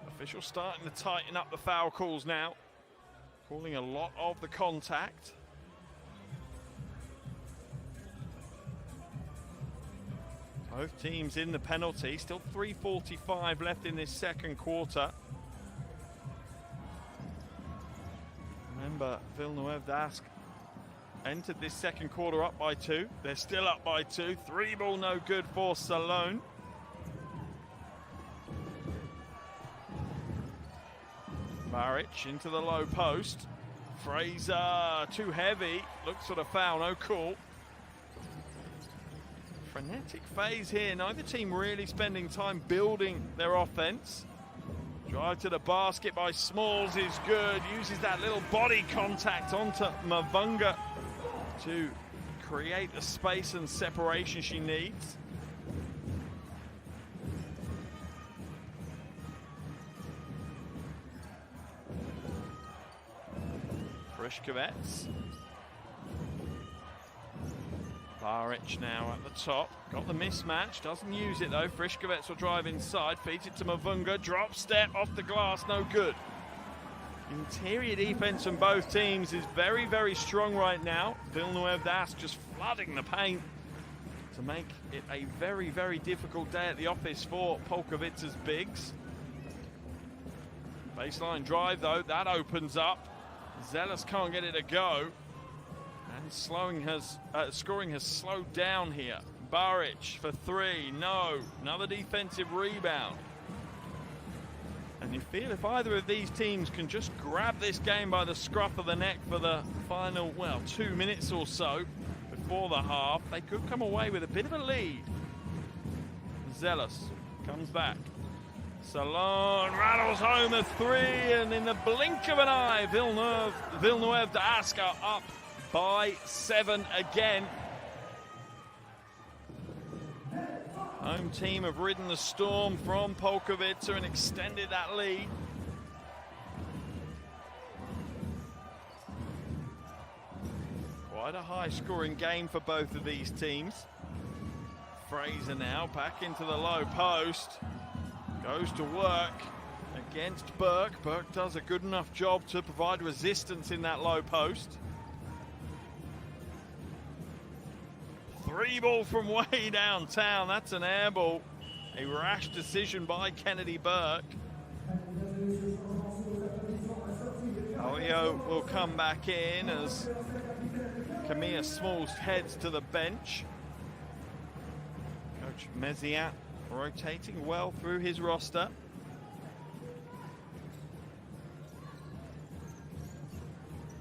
Officials starting to tighten up the foul calls now. Calling a lot of the contact. Both teams in the penalty, still 3:45 left in this second quarter. Remember, Villeneuve d'Ascq entered this second quarter up by 2. They're still up by 2. 3 ball no good for Salone. Baric into the low post. Fraser too heavy. Looks for the foul, no call. Frenetic phase here. Neither team really spending time building their offense. Drive to the basket by Smalls is good. Uses that little body contact onto Mavunga to create the space and separation she needs. Polkowice. Baric now at the top. Got the mismatch. Doesn't use it though. Polkowice will drive inside. Feeds it to Mavunga. Drop step off the glass. No good. Interior defense from both teams is very, very strong right now. Villeneuve d'Ascq just flooding the paint to make it a very, very difficult day at the office for Polkowice's bigs. Baseline drive though. That opens up. Zealous can't get it to go. And scoring has slowed down here. Baric for 3, no. Another defensive rebound. And you feel if either of these teams can just grab this game by the scruff of the neck for the final, 2 minutes or so before the half, they could come away with a bit of a lead. Zealous comes back. Salone rattles home a 3, and in the blink of an eye, Villeneuve d'Ascq are up by 7 again. Home team have ridden the storm from Polkowice and extended that lead. Quite a high-scoring game for both of these teams. Fraser now back into the low post. Goes to work against Burke. Burke does a good enough job to provide resistance in that low post. 3 ball from way downtown. That's an air ball. A rash decision by Kennedy Burke. Olio will come back in as Camilla Smalls heads to the bench. Coach Meziat rotating well through his roster.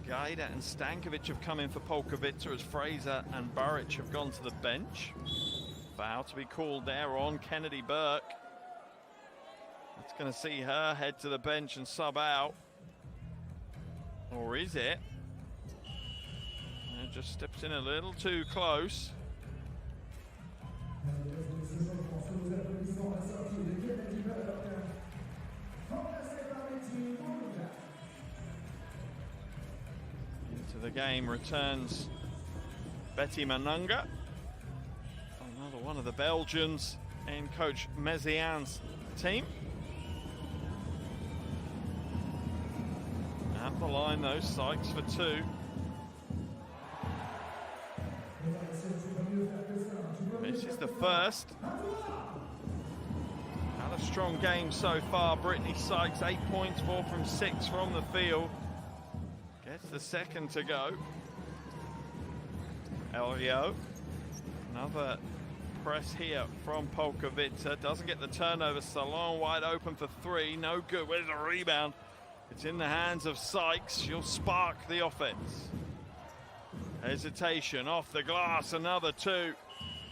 Gaida and Stankovic have come in for Polkowice as Fraser and Baric have gone to the bench. Foul to be called there on Kennedy Burke. That's going to see her head to the bench and sub out. Or is it? And just steps in a little too close. Into To the game returns Betty Manunga, another one of the Belgians in Coach Mézian's team. At the line though, Sykes for two. Misses the first. Had a strong game so far. Brittany Sykes, 8 points, 4 from 6 from the field. Gets the second to go. Elio. Another press here from Polkowice. Doesn't get the turnover. Salon wide open for three. No good. Where's the rebound? It's in the hands of Sykes. She'll spark the offense. Hesitation off the glass. Another two.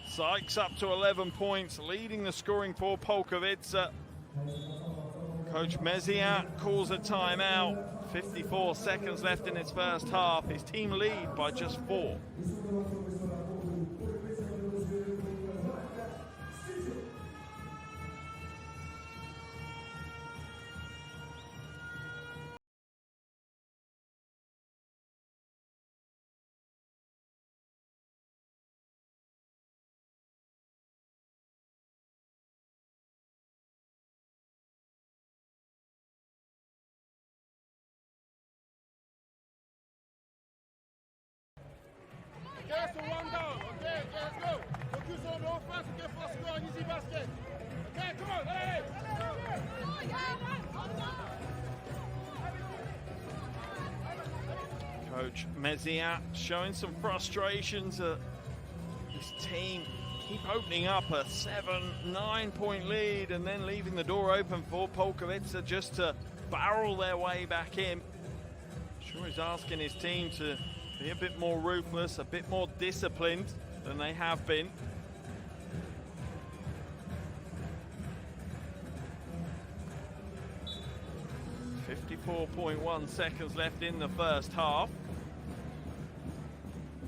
Sykes up to 11 points, leading the scoring for Polkowice. Coach Mézian calls a timeout. 54 seconds left in its first half. His team lead by just 4. Okay, so one down. Okay, let's go. Focus on the offense. Okay, for score an easy basket. Okay, come on, hey! Coach Mézian showing some frustrations. His team keep opening up a 7-9 point lead and then leaving the door open for Polkowice just to barrel their way back in. Sure, he's asking his team to be a bit more ruthless, a bit more disciplined than they have been. .1 seconds left in the first half.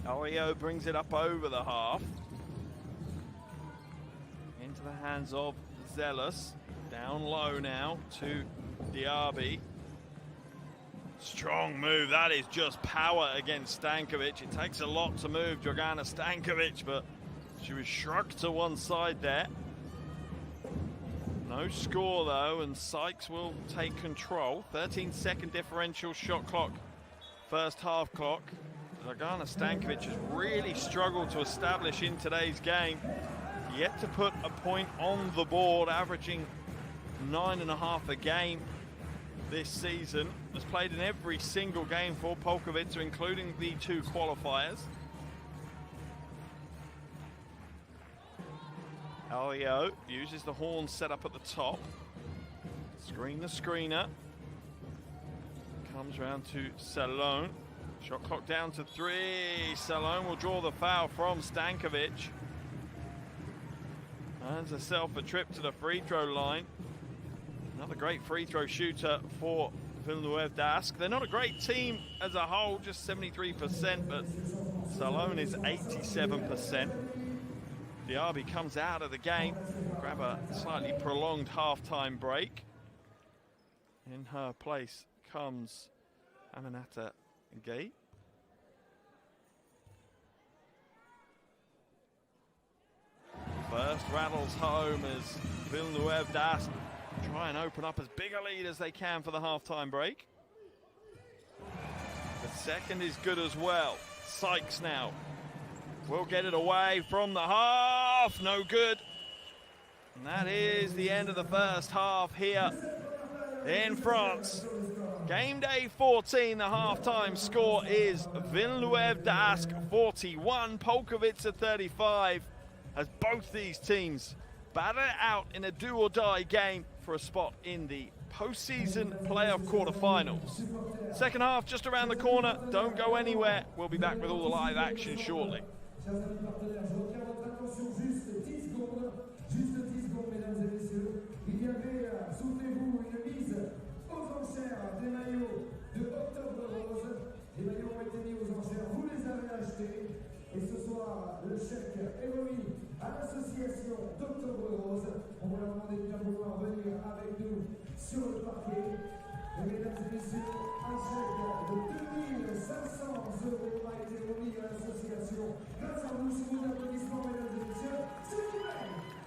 Elio brings it up over the half. Into the hands of Zealous. Down low now to Diaby. Strong move, that is just power against Stankovic. It takes a lot to move Dragana Stankovic, but she was shrugged to one side there. No score though, and Sykes will take control. 13-second differential shot clock, first half clock. Dragana Stankovic has really struggled to establish in today's game. Yet to put a point on the board, averaging 9.5 a game this season. Has played in every single game for Polkowice, including the 2 qualifiers. Elio uses the horn set up at the top. Screen the screener. Comes round to Salon. Shot clock down to 3. Salon will draw the foul from Stankovic. Earns herself a trip to the free throw line. Another great free throw shooter for Villeneuve d'Ascq. They're not a great team as a whole, just 73%, but Salon is 87%. Diaby comes out of the game, grab a slightly prolonged half-time break. In her place comes Aminata Gay. First rattles home as Villeneuve d'Ascq try and open up as big a lead as they can for the half-time break. The second is good as well. Sykes now will get it away from the half. No good. And that is the end of the first half here in France. Game day 14, the halftime score is Villeneuve d'Ascq 41, Polkowice 35, as both these teams battle it out in a do-or-die game for a spot in the postseason playoff quarterfinals. Second half just around the corner. Don't go anywhere. We'll be back with all the live action shortly. Chers amis partenaires, je retiens votre attention juste 10 secondes, mesdames et messieurs. Il y avait, souvenez-vous, une mise aux enchères des maillots de Octobre Rose. Les maillots ont été mis aux enchères, vous les avez achetés. Et ce soir, le chèque est remis à l'association d'Octobre Rose. On va leur demander de bien vouloir venir avec nous sur le parquet. Et mesdames et messieurs, un chèque de 2500 € a été remis à l'association. Grâce à vous, sous vos applaudissements, mesdames et messieurs, s'il vous plaît.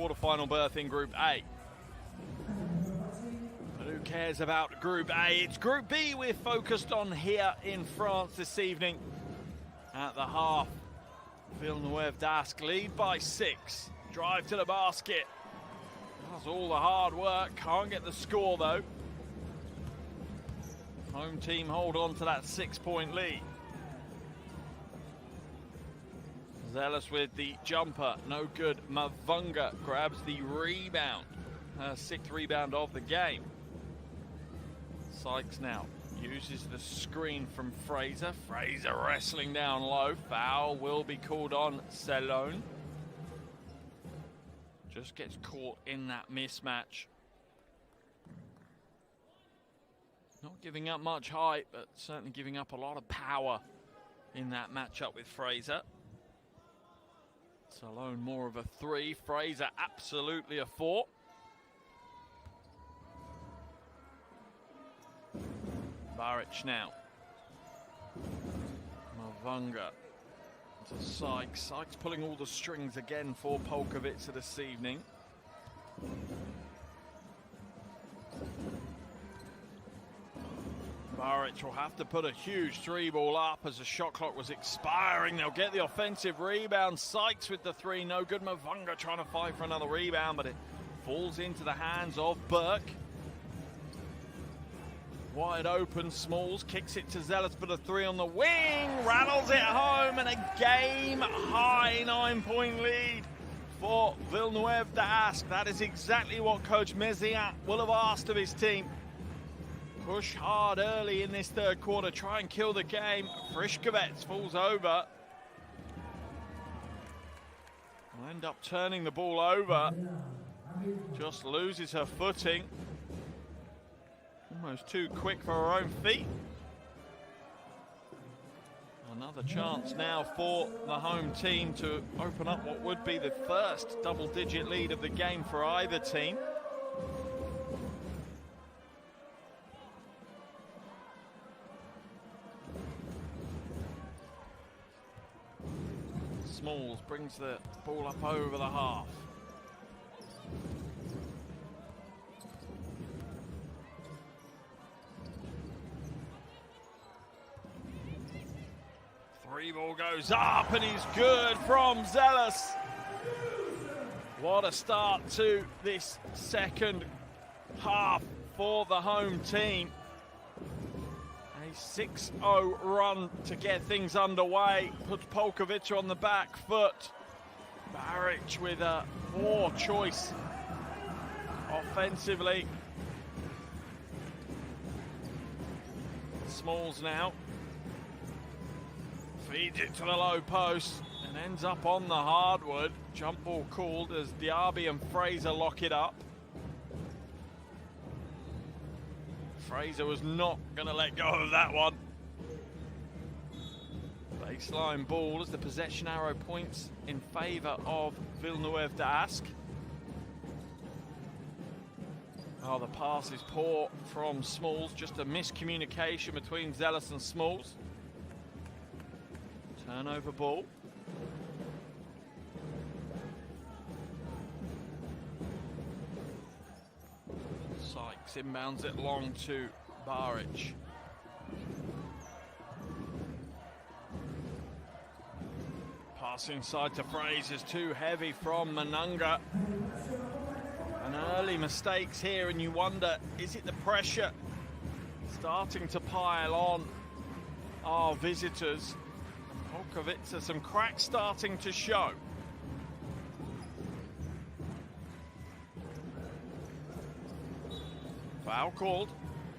quarterfinal berth in Group A. But who cares about Group A? It's Group B we're focused on here in France this evening. At the half, Villeneuve d'Ascq lead by 6. Drive to the basket. Does all the hard work. Can't get the score though. Home team hold on to that 6-point lead. Zealous with the jumper, no good. Mavunga grabs the rebound. Her 6th rebound of the game. Sykes now uses the screen from Fraser. Fraser wrestling down low. Foul will be called on Salone. Just gets caught in that mismatch. Not giving up much height, but certainly giving up a lot of power in that matchup with Fraser. Salone more of a 3. Fraser absolutely a 4. Baric now. Mavunga to Sykes. Sykes pulling all the strings again for Polkowice this evening. Baric will have to put a huge 3-ball up as the shot clock was expiring. They'll get the offensive rebound. Sykes with the 3, no good. Mavunga trying to fight for another rebound, but it falls into the hands of Burke. Wide open, Smalls kicks it to Zealous for the 3 on the wing, rattles it home, and a game-high 9-point lead for Villeneuve d'Ascq. That is exactly what Coach Mézières will have asked of his team. Push hard early in this 3rd quarter, try and kill the game. Frischkowitz falls over. Will end up turning the ball over. Just loses her footing. Almost too quick for her own feet. Another chance now for the home team to open up what would be the first double-digit lead of the game for either team. Smalls brings the ball up over the half. Ball goes up and he's good from Zealous. What a start to this 2nd half for the home team. A 6-0 run to get things underway. Puts Polkowice on the back foot. Baric with a poor choice offensively. Smalls now. Feeds it to the low post and ends up on the hardwood. Jump ball called as Diaby and Fraser lock it up. Fraser was not going to let go of that one. Baseline ball as the possession arrow points in favour of Villeneuve d'Ascq. Oh, the pass is poor from Smalls. Just a miscommunication between Zealous and Smalls. Turnover ball. Sykes inbounds it long to Baric. Pass inside to Fraser's too heavy from Manunga. And early mistakes here, and you wonder, is it the pressure starting to pile on our visitors? Polkowice, some cracks starting to show. Foul called.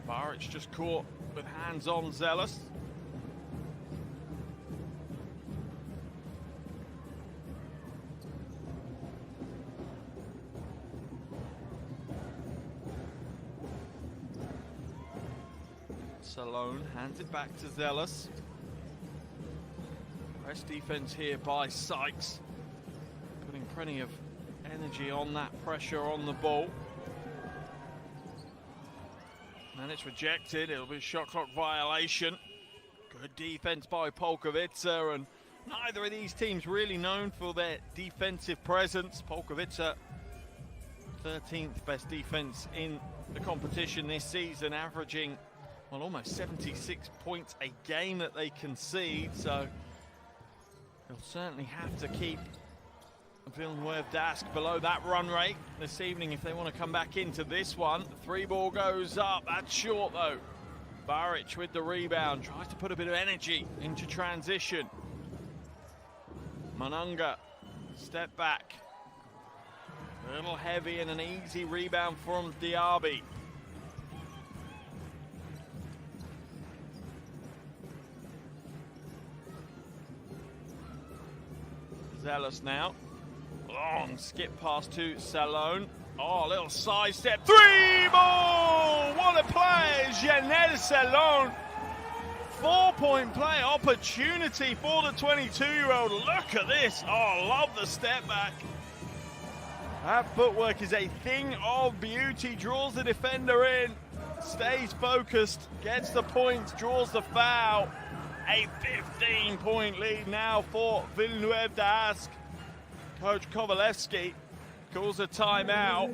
Baric just caught with hands on Zealous. Salone hands it back to Zealous. Press defense here by Sykes. Putting plenty of energy on that pressure on the ball. And it's rejected. It'll be a shot clock violation. Good defense by Polkowice, and neither of these teams really known for their defensive presence. Polkowice 13th best defense in the competition this season, averaging, well, almost 76 points a game that they concede. So they'll certainly have to keep Villeneuve d'Ascq below that run rate this evening if they want to come back into this one. The three ball goes up. That's short though. Baric with the rebound, tries to put a bit of energy into transition. Manunga, step back. A little heavy and an easy rebound from Diaby. Zealous now. Long skip pass to Salone. Oh, a little side step. Three ball! What a play! Janelle Salone. 4-point play opportunity for the 22-year-old. Look at this. Oh, love the step back. That footwork is a thing of beauty. Draws the defender in. Stays focused. Gets the points. Draws the foul. A 15-point lead now for Villeneuve d'Ascq. Coach Kowalewski calls a timeout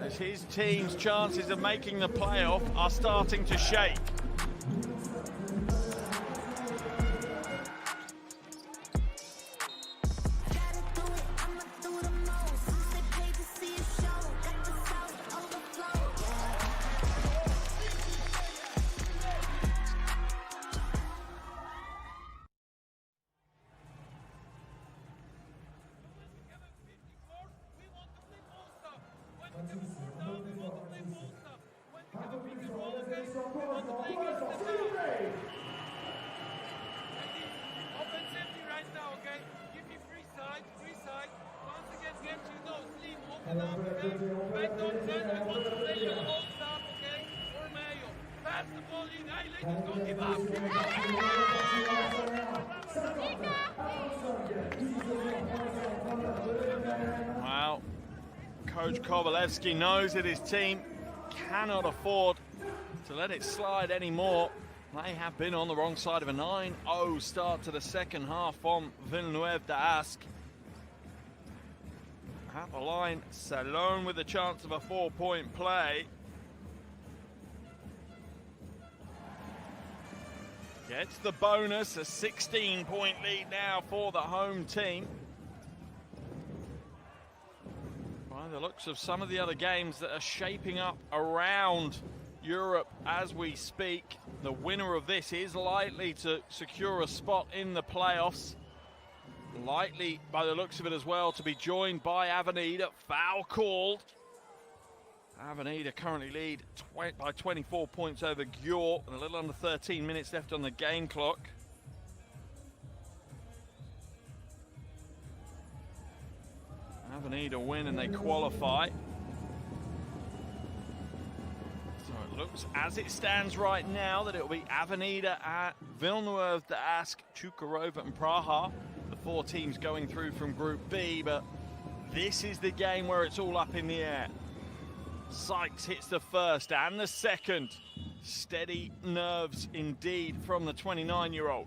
as his team's chances of making the playoff are starting to shake. Well, Coach Kowalewski knows that his team cannot afford to let it slide anymore. They have been on the wrong side of a 9-0 start to the second half from Villeneuve d'Ascq. At the line, Salone with a chance of a 4-point play. Gets the bonus, a 16-point lead now for the home team. By the looks of some of the other games that are shaping up around Europe as we speak, the winner of this is likely to secure a spot in the playoffs. Likely, by the looks of it as well, to be joined by Avenida. Foul called. Avenida currently lead by 24 points over Győr, and a little under 13 minutes left on the game clock. Avenida win and they qualify. So it looks, as it stands right now, that it will be Avenida at Villeneuve d'Ascq, Čukurova and Praha. The four teams going through from Group B, but this is the game where it's all up in the air. Sykes hits the first and the second. Steady nerves indeed from the 29-year-old.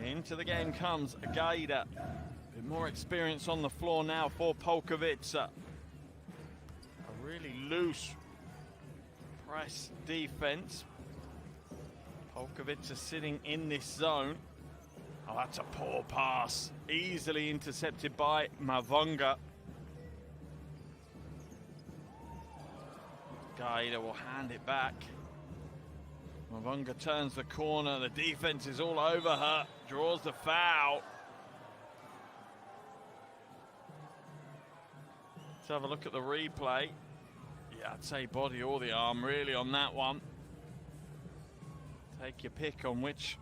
Into the game comes Gaida. A bit more experience on the floor now for Polkowice. A really loose press defense. Polkowice sitting in this zone. Oh, that's a poor pass. Easily intercepted by Mavunga. Gaida will hand it back. Mavunga turns the corner. The defense is all over her. Draws the foul. Let's have a look at the replay. Yeah, I'd say body or the arm really on that one. Take your pick on which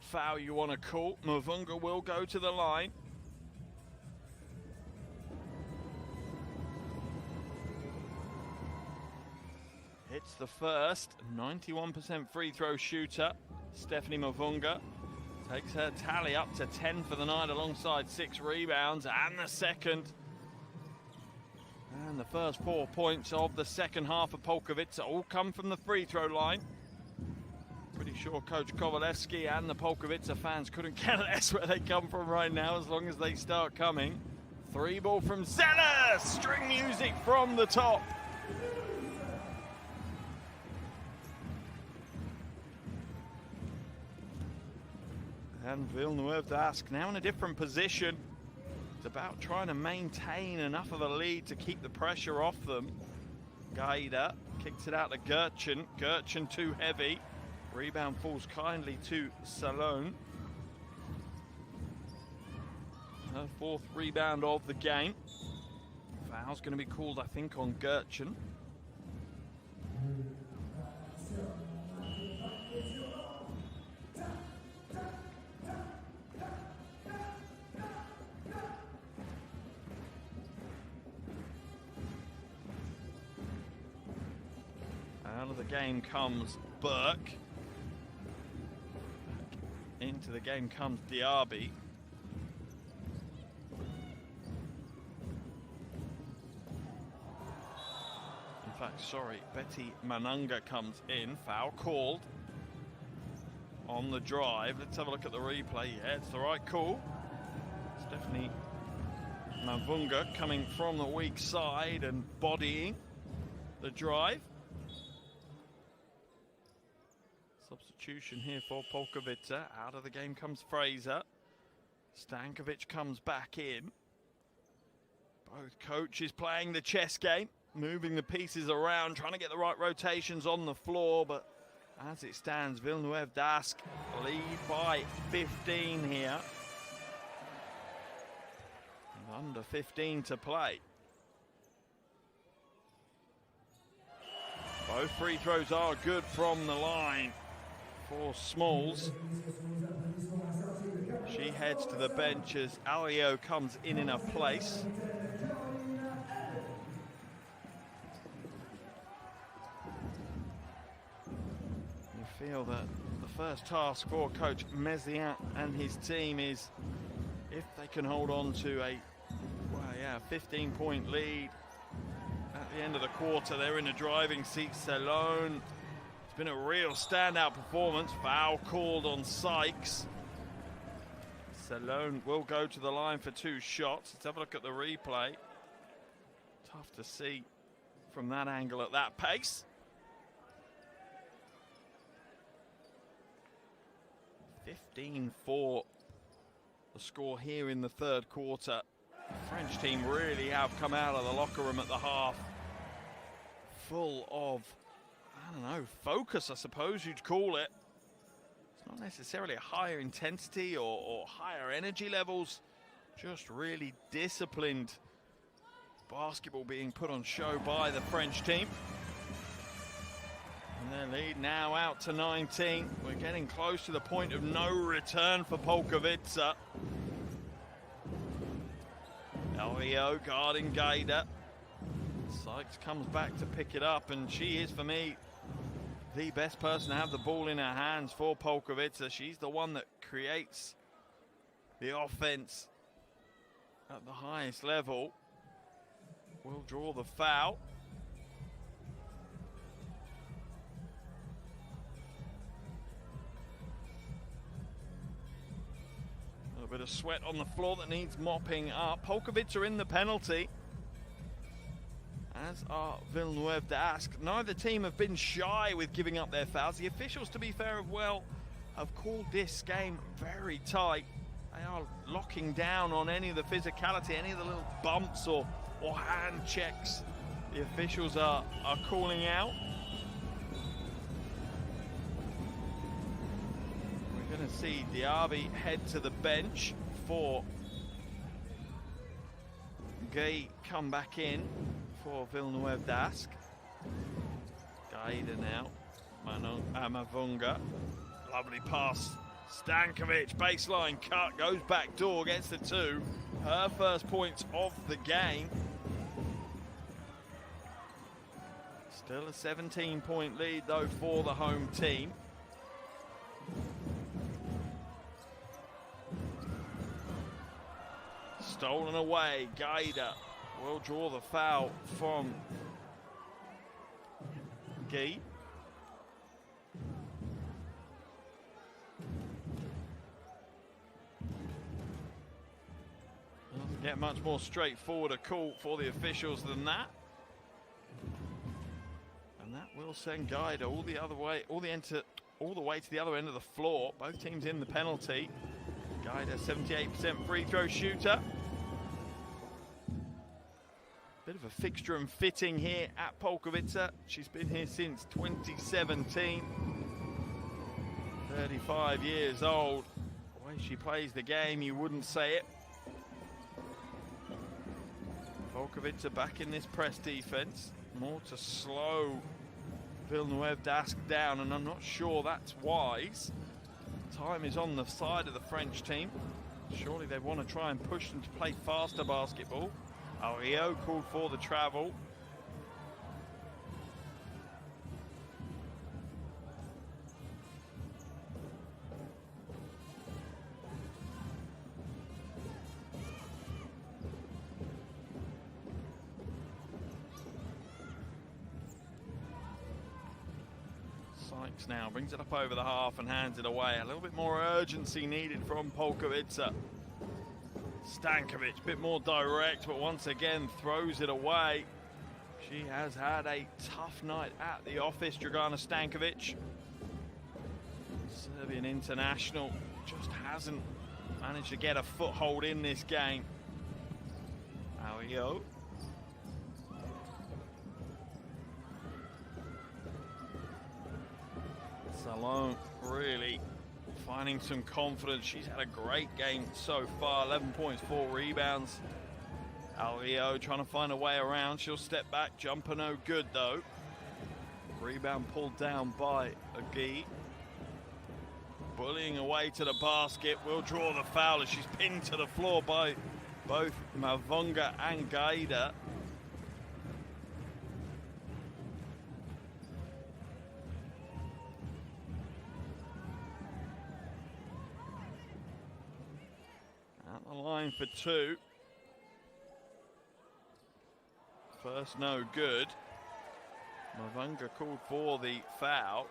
foul you want to call. Mavunga will go to the line. Hits the first, 91% free throw shooter. Stephanie Mavunga takes her tally up to 10 for the night alongside 6 rebounds, and the second. And the first 4 points of the second half of Polkowice all come from the free throw line. Pretty sure Coach Kowalewski and the Polkowice fans couldn't care less where they come from right now as long as they start coming. Three ball from Zeller. String music from the top. And Villeneuve d'Ascq now in a different position. It's about trying to maintain enough of a lead to keep the pressure off them. Gaida kicks it out to Gertchen. Gertchen too heavy. Rebound falls kindly to Salone. Her fourth rebound of the game. Foul's going to be called, I think, on Gertchen. Out of the game comes Burke. Into the game comes Diaby. In fact, sorry, Betty Manunga comes in. Foul called on the drive. Let's have a look at the replay. Yeah, it's the right call. It's definitely Mavunga coming from the weak side and bodying the drive. Substitution here for Polkowice. Out of the game comes Fraser. Stankovic comes back in. Both coaches playing the chess game, moving the pieces around, trying to get the right rotations on the floor, but as it stands, Villeneuve d'Ascq lead by 15 here. And under 15 to play. Both free throws are good from the line for Smalls. She heads to the bench as Alio comes in her place. You feel that the first task for Coach Mézières and his team is, if they can hold on to a 15-point lead at the end of the quarter, they're in the driving seat. Salone, it's been a real standout performance. Foul called on Sykes. Salone will go to the line for 2 shots. Let's have a look at the replay. Tough to see from that angle at that pace. 15-4 the score here in the third quarter. The French team really have come out of the locker room at the half full of, I don't know, focus, I suppose you'd call it. It's not necessarily a higher intensity or higher energy levels, just really disciplined basketball being put on show by the French team. And their lead now out to 19. We're getting close to the point of no return for Polkowice. Elio guarding Gaida. Sykes comes back to pick it up, and she is, for me, the best person to have the ball in her hands for Polkowice. She's the one that creates the offense at the highest level. Will draw the foul. A little bit of sweat on the floor that needs mopping up. Polkowice are in the penalty, as are Villeneuve d'Ascq. Neither team have been shy with giving up their fouls. The officials, to be fair, have called this game very tight. They are locking down on any of the physicality, any of the little bumps or hand checks the officials are calling out. We're going to see Diaby head to the bench for Gay come back in for Villeneuve d'Ascq. Gaida now, Mavunga, lovely pass. Stankovic, baseline cut, goes back door, gets the 2. Her first points of the game. Still a 17-point lead though for the home team. Stolen away, Gaida will draw the foul from Guy. get much more straightforward a call for the officials than that. And that will send Gaida all the way to the other end of the floor. Both teams in the penalty. Gaida, 78% free throw shooter. Bit of a fixture and fitting here at Polkowice. She's been here since 2017. 35 years old. The way she plays the game, you wouldn't say it. Polkowice back in this press defense. More to slow Villeneuve Dask down, and I'm not sure that's wise. Time is on the side of the French team. Surely they want to try and push them to play faster basketball. Rio called for the travel. Sykes now brings it up over the half and hands it away. A little bit more urgency needed from Polkowice. Stankovic, a bit more direct, but once again throws it away. She has had a tough night at the office, Dragana Stankovic. Serbian international just hasn't managed to get a foothold in this game. Alio. Salone really finding some confidence. She's had a great game so far. 11 points, 4 rebounds. Alio trying to find a way around. She'll step back. Jumper no good though. Rebound pulled down by Agi. Bullying away to the basket. Will draw the foul as she's pinned to the floor by both Mavunga and Gaida. At the line for 2. First no good. Mavunga called for the foul.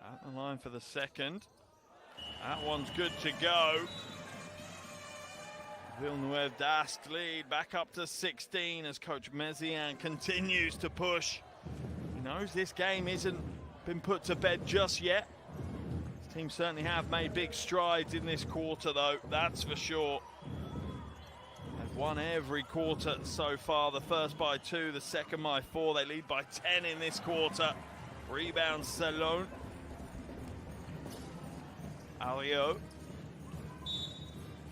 At the line for the second. That one's good to go. Villeneuve Dask lead back up to 16 as Coach Mezian continues to push. He knows this game isn't been put to bed just yet. His team certainly have made big strides in this quarter though, that's for sure. They've won every quarter so far, the first by 2, the second by 4. They lead by 10 in this quarter. Rebound Salone. Alio.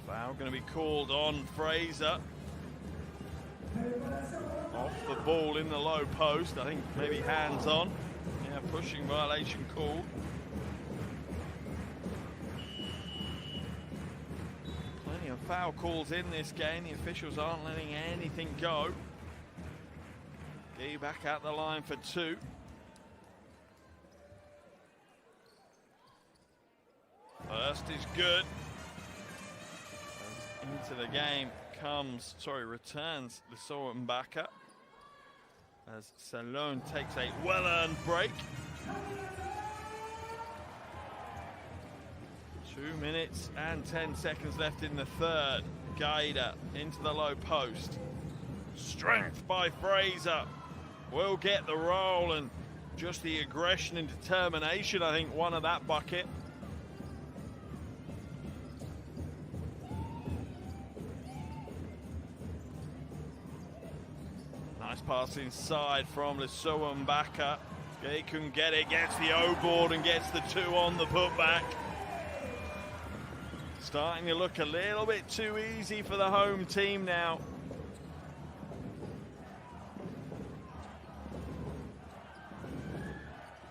Foul going to be called on Fraser. Off the ball in the low post. I think maybe hands on. Yeah, pushing violation called. Plenty of foul calls in this game. The officials aren't letting anything go. Gee back at the line for 2. First is good. As into the game returns Lissoa Mbaka. As Salone takes a well-earned break. 2 minutes and 10 seconds left in the third. Gaida into the low post. Strength by Fraser. Will get the roll, and just the aggression and determination, I think, won of that bucket. Nice pass inside from Lissoa Mbaka. He couldn't get it, gets the O board and gets the 2 on the putback. Starting to look a little bit too easy for the home team now.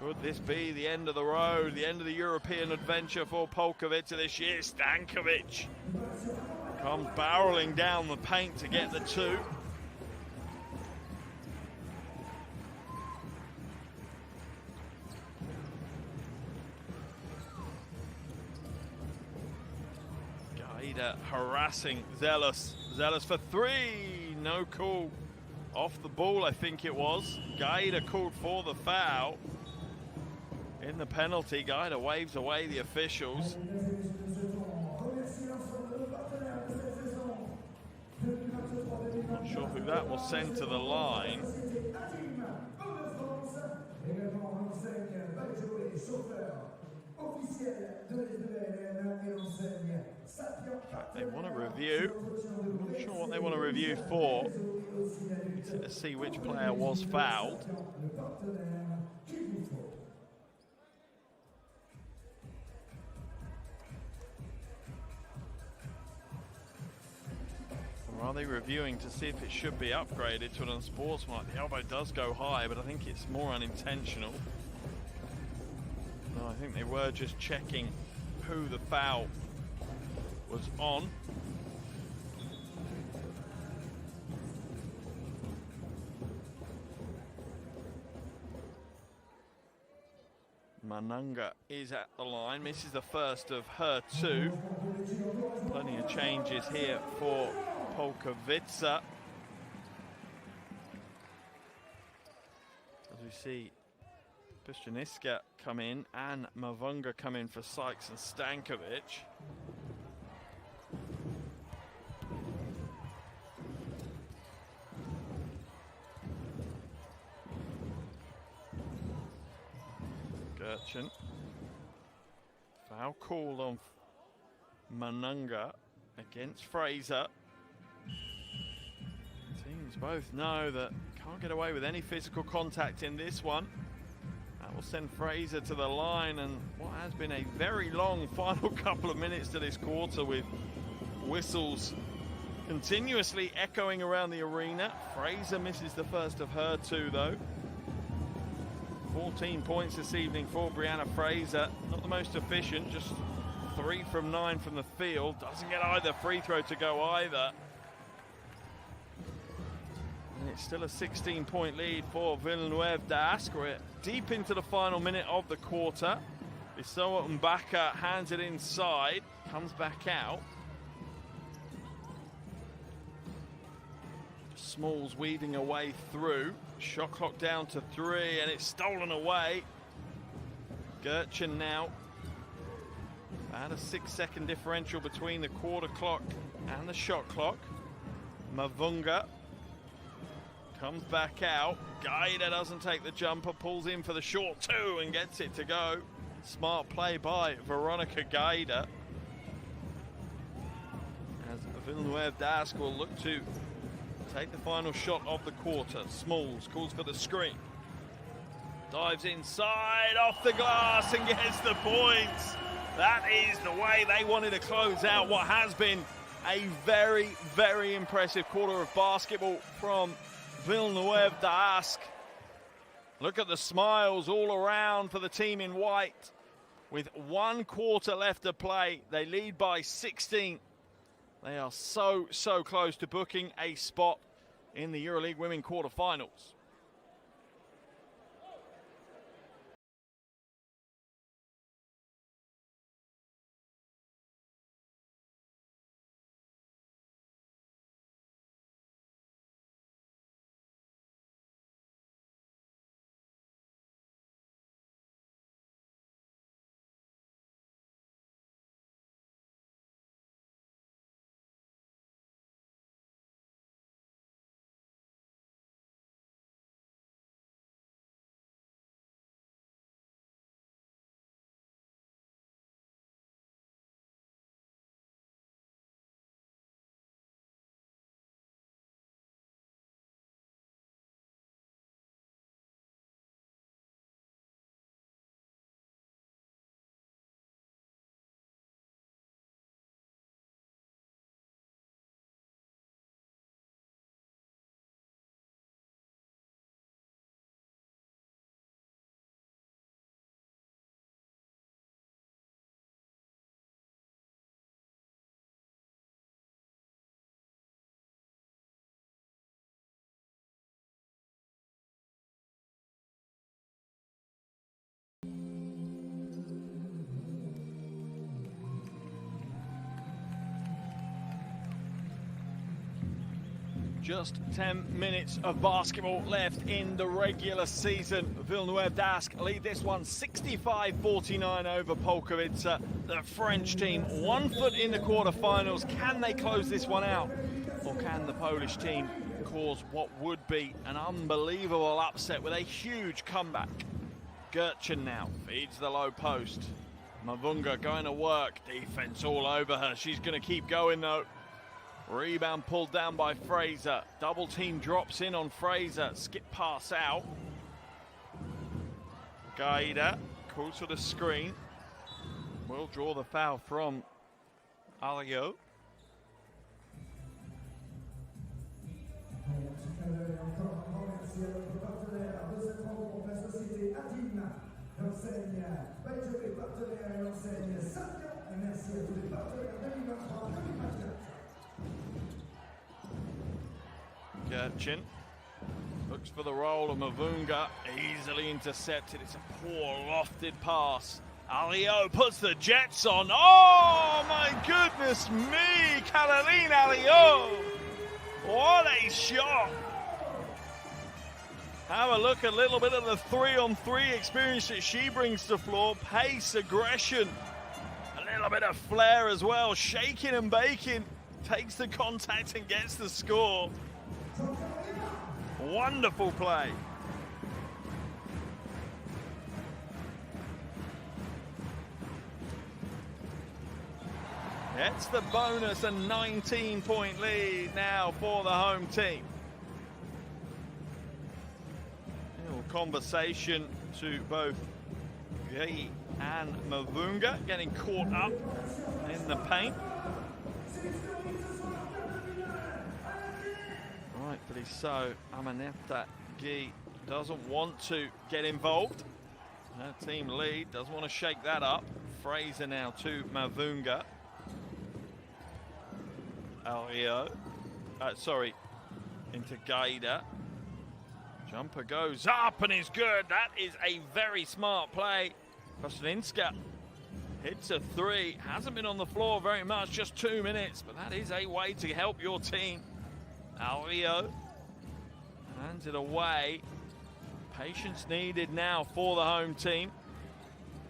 Could this be the end of the road, the end of the European adventure for Polkowice this year? Stankovic comes barreling down the paint to get the 2. Harassing Zealous. Zealous for 3. No call. Off the ball, I think it was. Gaida called for the foul. in the penalty. Guida waves away the officials. Not sure who that will send to the line. In fact, they want to review. I'm not sure what they want to review for. To see which player was fouled. Or are they reviewing to see if it should be upgraded to an unsportsmanlike? The elbow does go high, but I think it's more unintentional. No, I think they were just checking who the foul was on. Manunga is at the line, misses the first of her two. Plenty of changes here for Polkowice. As we see Puszczaniska come in and Mavunga come in for Sykes and Stankovic. Gertchen. Foul called on Manunga against Fraser. Teams both know that can't get away with any physical contact in this one. That will send Fraser to the line, and what has been a very long final couple of minutes to this quarter with whistles continuously echoing around the arena. Fraser misses the first of her two though. 14 points this evening for Brianna Fraser. Not the most efficient, just 3 from 9 from the field. Doesn't get either free throw to go either. And it's still a 16-point lead for Villeneuve d'Ascq. We're deep into the final minute of the quarter. Isoa Mbaka hands it inside, comes back out. Smalls weaving a way through. Shot clock down to 3, and it's stolen away. Gertchen now. About a 6-second differential between the quarter clock and the shot clock. Mavunga comes back out. Guida doesn't take the jumper, pulls in for the short two and gets it to go. Smart play by Veronica Guida. As Villeneuve d'Ascq will look to take the final shot of the quarter. Smalls calls for the screen. Dives inside, off the glass, and gets the points. That is the way they wanted to close out what has been a very, very impressive quarter of basketball from Villeneuve d'Ascq. Look at the smiles all around for the team in white. With 1 quarter left to play, they lead by 16. They are so, so close to booking a spot in the EuroLeague Women quarterfinals. Just 10 minutes of basketball left in the regular season. Villeneuve d'Ascq lead this one 65-49 over Polkowice. The French team 1 foot in the quarterfinals. Can they close this one out? Or can the Polish team cause what would be an unbelievable upset with a huge comeback? Gertchen now feeds the low post. Mavunga going to work. Defense all over her. She's going to keep going though. Rebound pulled down by Fraser. Double team drops in on Fraser. Skip pass out. Gaida calls for the screen. Will draw the foul from Alio. Gertchen looks for the roll of Mavunga, easily intercepted. It's a poor lofted pass. Alio puts the Jets on. Oh my goodness me, Caroline Alio. What a shot. Have a look, a little bit of the 3-on-3 experience that she brings to the floor. Pace, aggression, a little bit of flair as well. Shaking and baking, takes the contact and gets the score. Wonderful play. It's the bonus, a 19-point lead now for the home team. A little conversation to both Gay and Mavunga, getting caught up in the paint. Rightfully so. Amaneta Guy doesn't want to get involved. Her team lead, doesn't want to shake that up. Fraser now to Mavunga. Alio, into Gaida. Jumper goes up and is good. That is a very smart play. Kostaninska hits a three. Hasn't been on the floor very much, just 2 minutes, but that is a way to help your team. Alio hands it away. Patience needed now for the home team.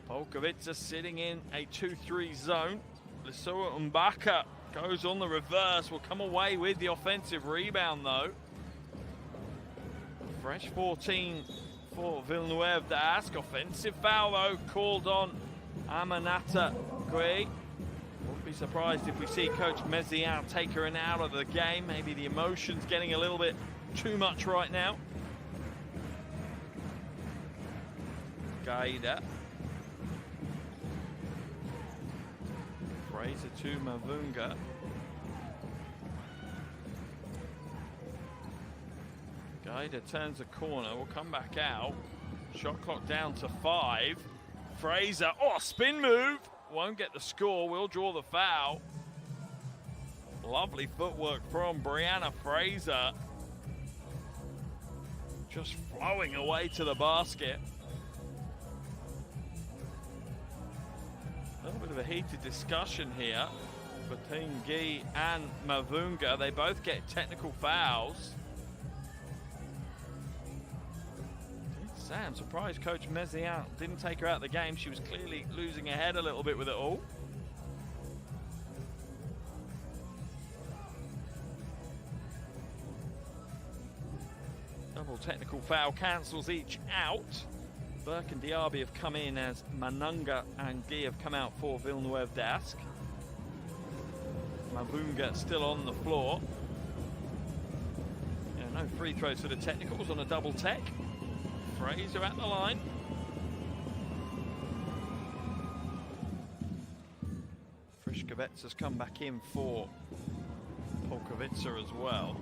Polkowice sitting in a 2-3 zone. Lissoa Mbaka goes on the reverse, will come away with the offensive rebound though. Fresh 14 for Villeneuve d'Ascq. Offensive foul though, called on Amaneta Gui. Won't be surprised if we see Coach Mezial take her out of the game. Maybe the emotion's getting a little bit too much right now. Gaida. Fraser to Mavunga. Gaida turns the corner, will come back out. Shot clock down to 5. Fraser, oh, spin move. Won't get the score, will draw the foul. Lovely footwork from Brianna Fraser. Just flowing away to the basket. A little bit of a heated discussion here between Guy and Mavunga. They both get technical fouls. I'm surprised Coach Mezial didn't take her out of the game. She was clearly losing her head a little bit with it all. Double technical foul cancels each out. Burke and Diaby have come in as Manunga and Guy have come out for Villeneuve d'Ascq. Mavunga still on the floor. Yeah, no free throws for the technicals on a double tech. Fraser at the line. Frischkowitz has come back in for Polkowice as well.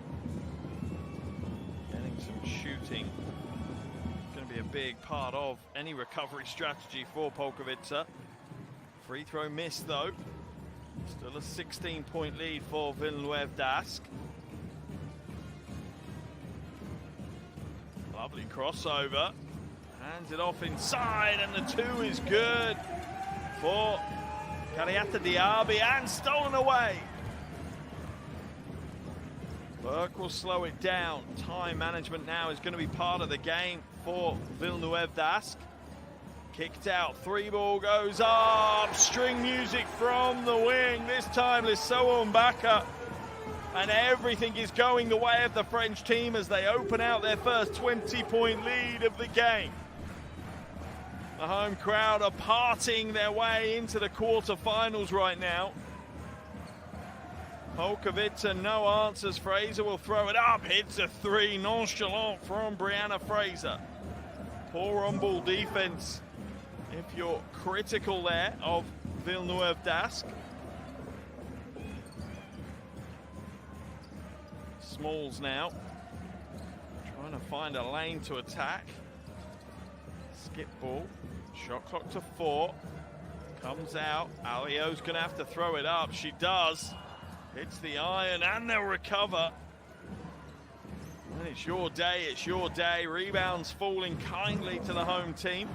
Getting some shooting. Going to be a big part of any recovery strategy for Polkowice. Free throw missed though. Still a 16-point lead for Villeneuve d'Ascq. Lovely crossover. Hands it off inside, and the 2 is good for Kariata Diaby, and stolen away. Burke will slow it down. Time management now is going to be part of the game for Villeneuve d'Ascq. Kicked out, 3-ball goes up. String music from the wing. This time Lissoa Mbaka. And everything is going the way of the French team as they open out their first 20-point lead of the game. The home crowd are partying their way into the quarterfinals right now. Polkowice, no answers. Fraser will throw it up. Hits a 3, nonchalant from Brianna Fraser. Poor on-ball defense, if you're critical there, of Villeneuve d'Ascq. Smalls now, trying to find a lane to attack. Skip ball, shot clock to 4. Comes out, Alio's gonna have to throw it up. She does. Hits the iron and they'll recover. And it's your day, it's your day. Rebounds falling kindly to the home team.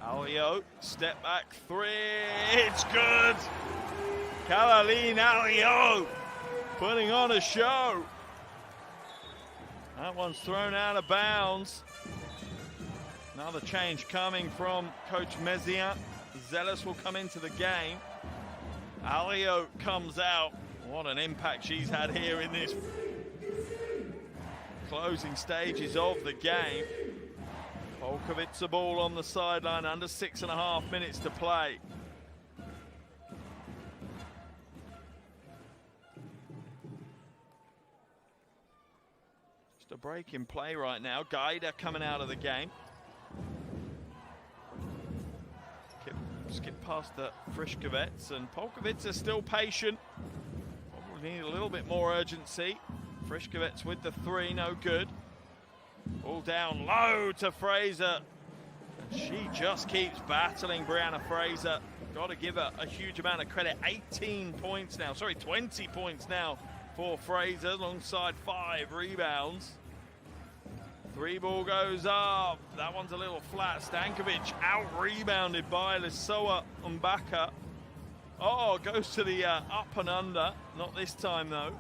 Alio, step back 3, it's good. Caroline Alio putting on a show. That one's thrown out of bounds. Another change coming from Coach Mezien. Zealous will come into the game. Alio comes out. What an impact she's had here in this closing stages of the game. Polkowice a ball on the sideline, under 6.5 minutes to play. Just a break in play right now. Guida coming out of the game. Skip past the Frischkowitz, and Polkowice is still patient. Probably need a little bit more urgency. Frischkowitz with the 3, no good. Ball down low to Fraser. And she just keeps battling Brianna Fraser. Got to give her a huge amount of credit. 18 points now, sorry, 20 points now for Fraser, alongside 5 rebounds. 3-ball goes up. That one's a little flat. Stankovic out-rebounded by Lissoa Mbaka. Oh, goes to the up and under. Not this time, though.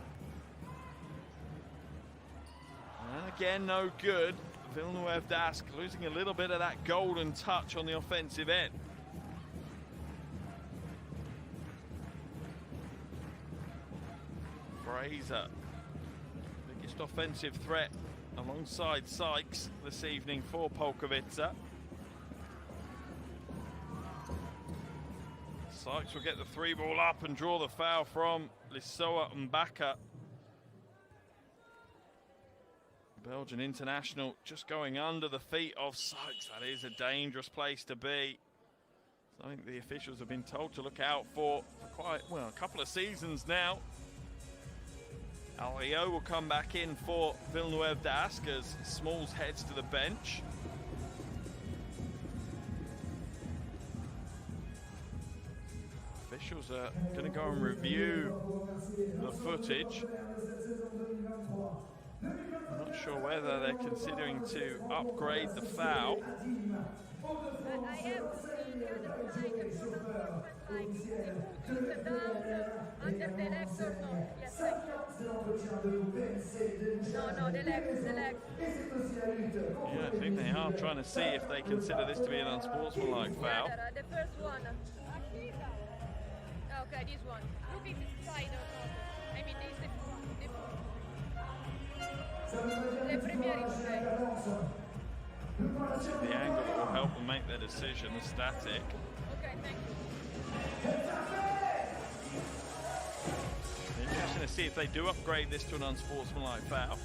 And again, no good. Villeneuve d'Ascq losing a little bit of that golden touch on the offensive end. Fraser, biggest offensive threat alongside Sykes this evening for Polkowice. Sykes will get the 3-ball up and draw the foul from Lissoa Mbaka. Belgian international just going under the feet of Sykes. That is a dangerous place to be. Something the officials have been told to look out for quite, well, a couple of seasons now. Alio will come back in for Villeneuve d'Ascq as Smalls heads to the bench. Officials are going to go and review the footage. I'm not sure whether they're considering to upgrade the foul. But I have under the left or no? Yes, no, the left. Yeah, I think they are trying to see if they consider this to be an unsportsmanlike foul. The first one. Okay, this one. Look at the side or not. I mean, this the premier The angle that will help them make their decision, the static. Okay, thank you. Interesting to see if they do upgrade this to an unsportsmanlike foul.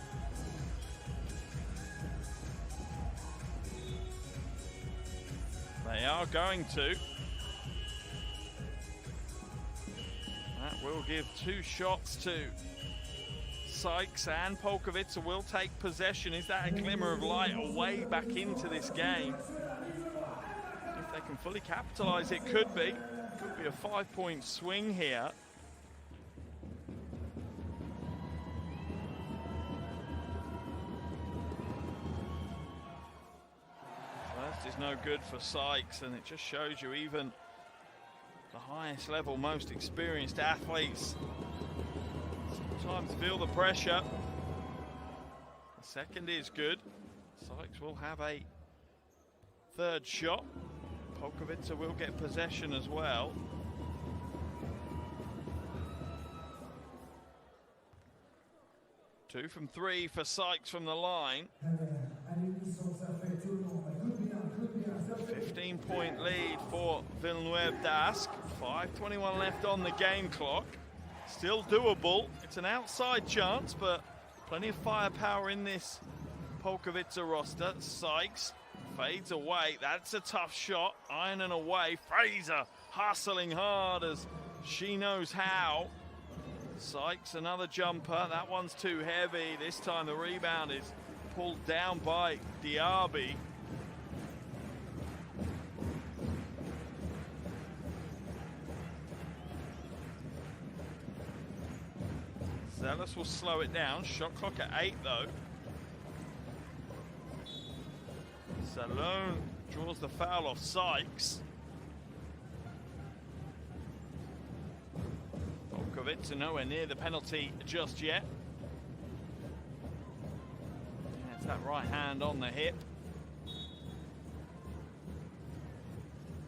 They are going to. That will give 2 shots to Sykes, and Polkowice will take possession. Is that a glimmer of light away back into this game? If they can fully capitalize, it could be. Could be a 5-point swing here. First is no good for Sykes, and it just shows you even the highest level, most experienced athletes sometimes feel the pressure. The second is good. Sykes will have a third shot. Polkowice will get possession as well. Two from three for Sykes from the line. 15-point lead for Villeneuve d'Ascq. 5:21 left on the game clock. Still doable. It's an outside chance, but plenty of firepower in this Polkowice roster. Sykes fades away. That's a tough shot. Ironing away. Fraser hustling hard as she knows how. Sykes, another jumper. That one's too heavy. This time the rebound is pulled down by Diaby. Zealous will slow it down. Shot clock at 8 though. Salone draws the foul off Sykes. Polkowice nowhere near the penalty just yet. It's that right hand on the hip.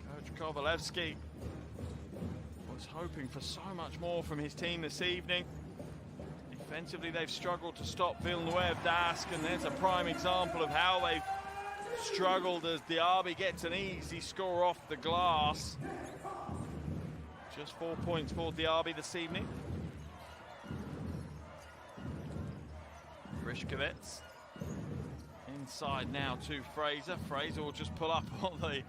Coach Kovalevsky was hoping for so much more from his team this evening. Defensively, they've struggled to stop Villeneuve d'Ascq, and there's a prime example of how they've struggled as Diaby gets an easy score off the glass. Just 4 points for Diaby this evening. Polkowice inside now to Fraser. Fraser will just pull up on the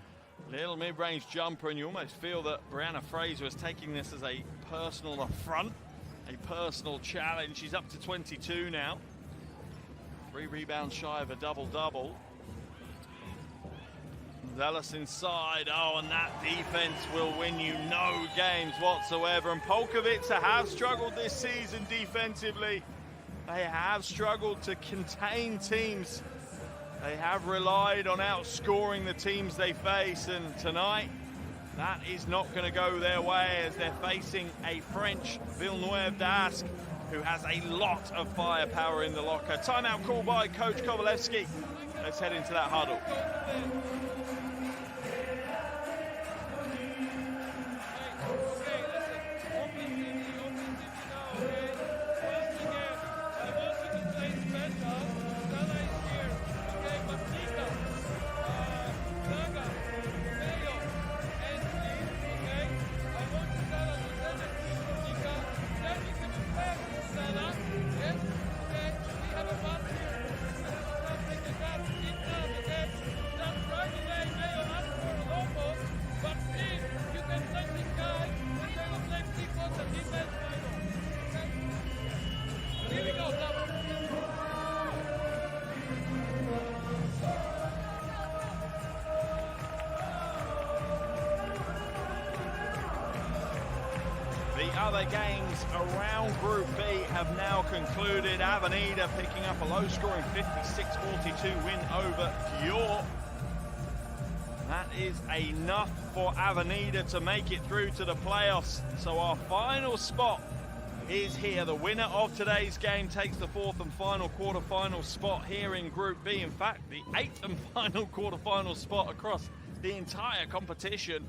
little mid-range jumper, and you almost feel that Brianna Fraser is taking this as a personal affront, a personal challenge. She's up to 22 now. 3 rebounds shy of a double-double. Zealous inside. Oh, and that defense will win you no games whatsoever. And Polkowice have struggled this season defensively. They have struggled to contain teams. They have relied on outscoring the teams they face, and tonight that is not going to go their way as they're facing a French Villeneuve d'Ascq who has a lot of firepower in the locker. Timeout call by Coach Kovalevsky. Let's head into that huddle. Other games around Group B have now concluded. Avenida picking up a low-scoring 56-42 win over Győr. That is enough for Avenida to make it through to the playoffs. So our final spot is here. The winner of today's game takes the 4th and final quarterfinal spot here in Group B. In fact, the 8th and final quarterfinal spot across the entire competition.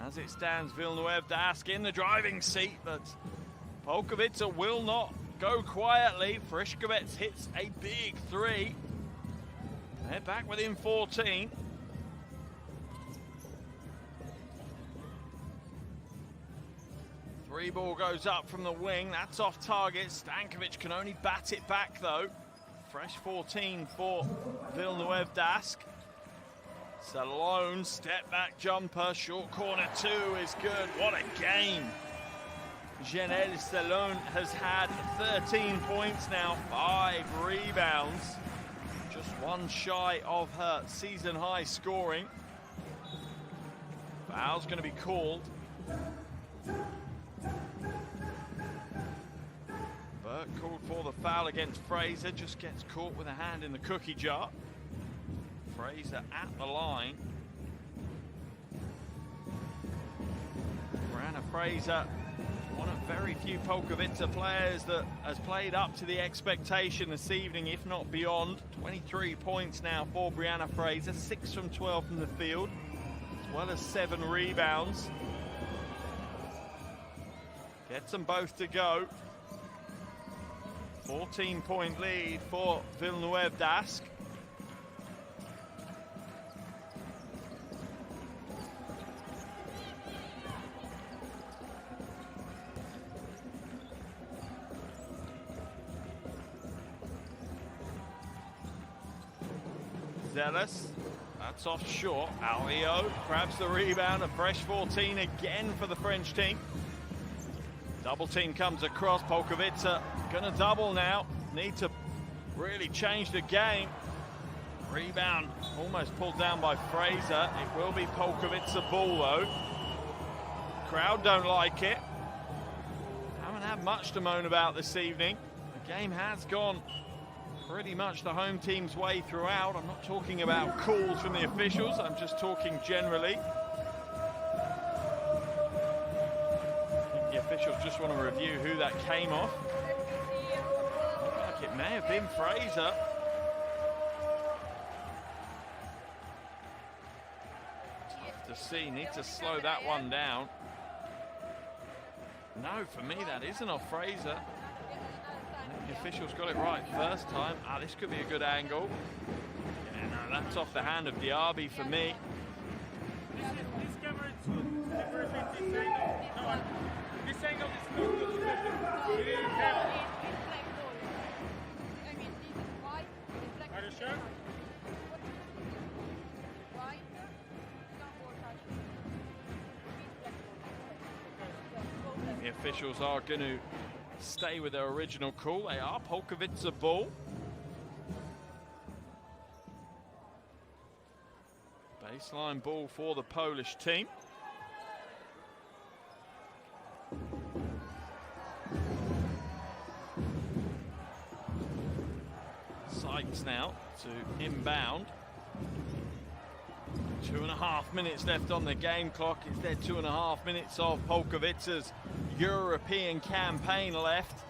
As it stands, Villeneuve d'Ascq in the driving seat, but Polkowice will not go quietly. Frischkowitz hits a big 3. They're back within 14. Three ball goes up from the wing. That's off target. Stankovic can only bat it back, though. Fresh 14 for Villeneuve d'Ascq. Salone, step back jumper, short corner 2 is good. What a game. Janelle Salone has had 13 points now, 5 rebounds. Just one shy of her season high scoring. Foul's going to be called. Burke called for the foul against Fraser, just gets caught with a hand in the cookie jar. Fraser at the line. Fraser, one of very few Polkowice players that has played up to the expectation this evening, if not beyond. 23 points now for Brianna Fraser, 6 from 12 from the field, as well as 7 rebounds. Gets them both to go. 14-point lead for Villeneuve d'Ascq. Zealous, that's off short. Alio grabs the rebound, a fresh 14 again for the French team. Double team comes across, Polkowice gonna double now. Need to really change the game. Rebound almost pulled down by Fraser. It will be Polkowice ball though. Crowd don't like it. Haven't had much to moan about this evening. The game has gone pretty much the home team's way throughout. I'm not talking about calls from the officials, I'm just talking generally. I think the officials just want to review who that came off. Looks like it may have been Fraser. Tough to see, need to slow that one down. No, for me that isn't off Fraser. The officials got it right first time. This could be a good angle. Yeah, no, that's off the hand of Diaby for me. This camera is good. The perfect this angle. No, this angle is not good. We didn't have it. I mean, this is white, it's black. Are you sure? White, some more touch. The officials are going to stay with their original call. They are Polkowice ball. Baseline ball for the Polish team. Sykes now to inbound. 2.5 minutes left on the game clock. Is there 2.5 minutes of Polkowice's European campaign left?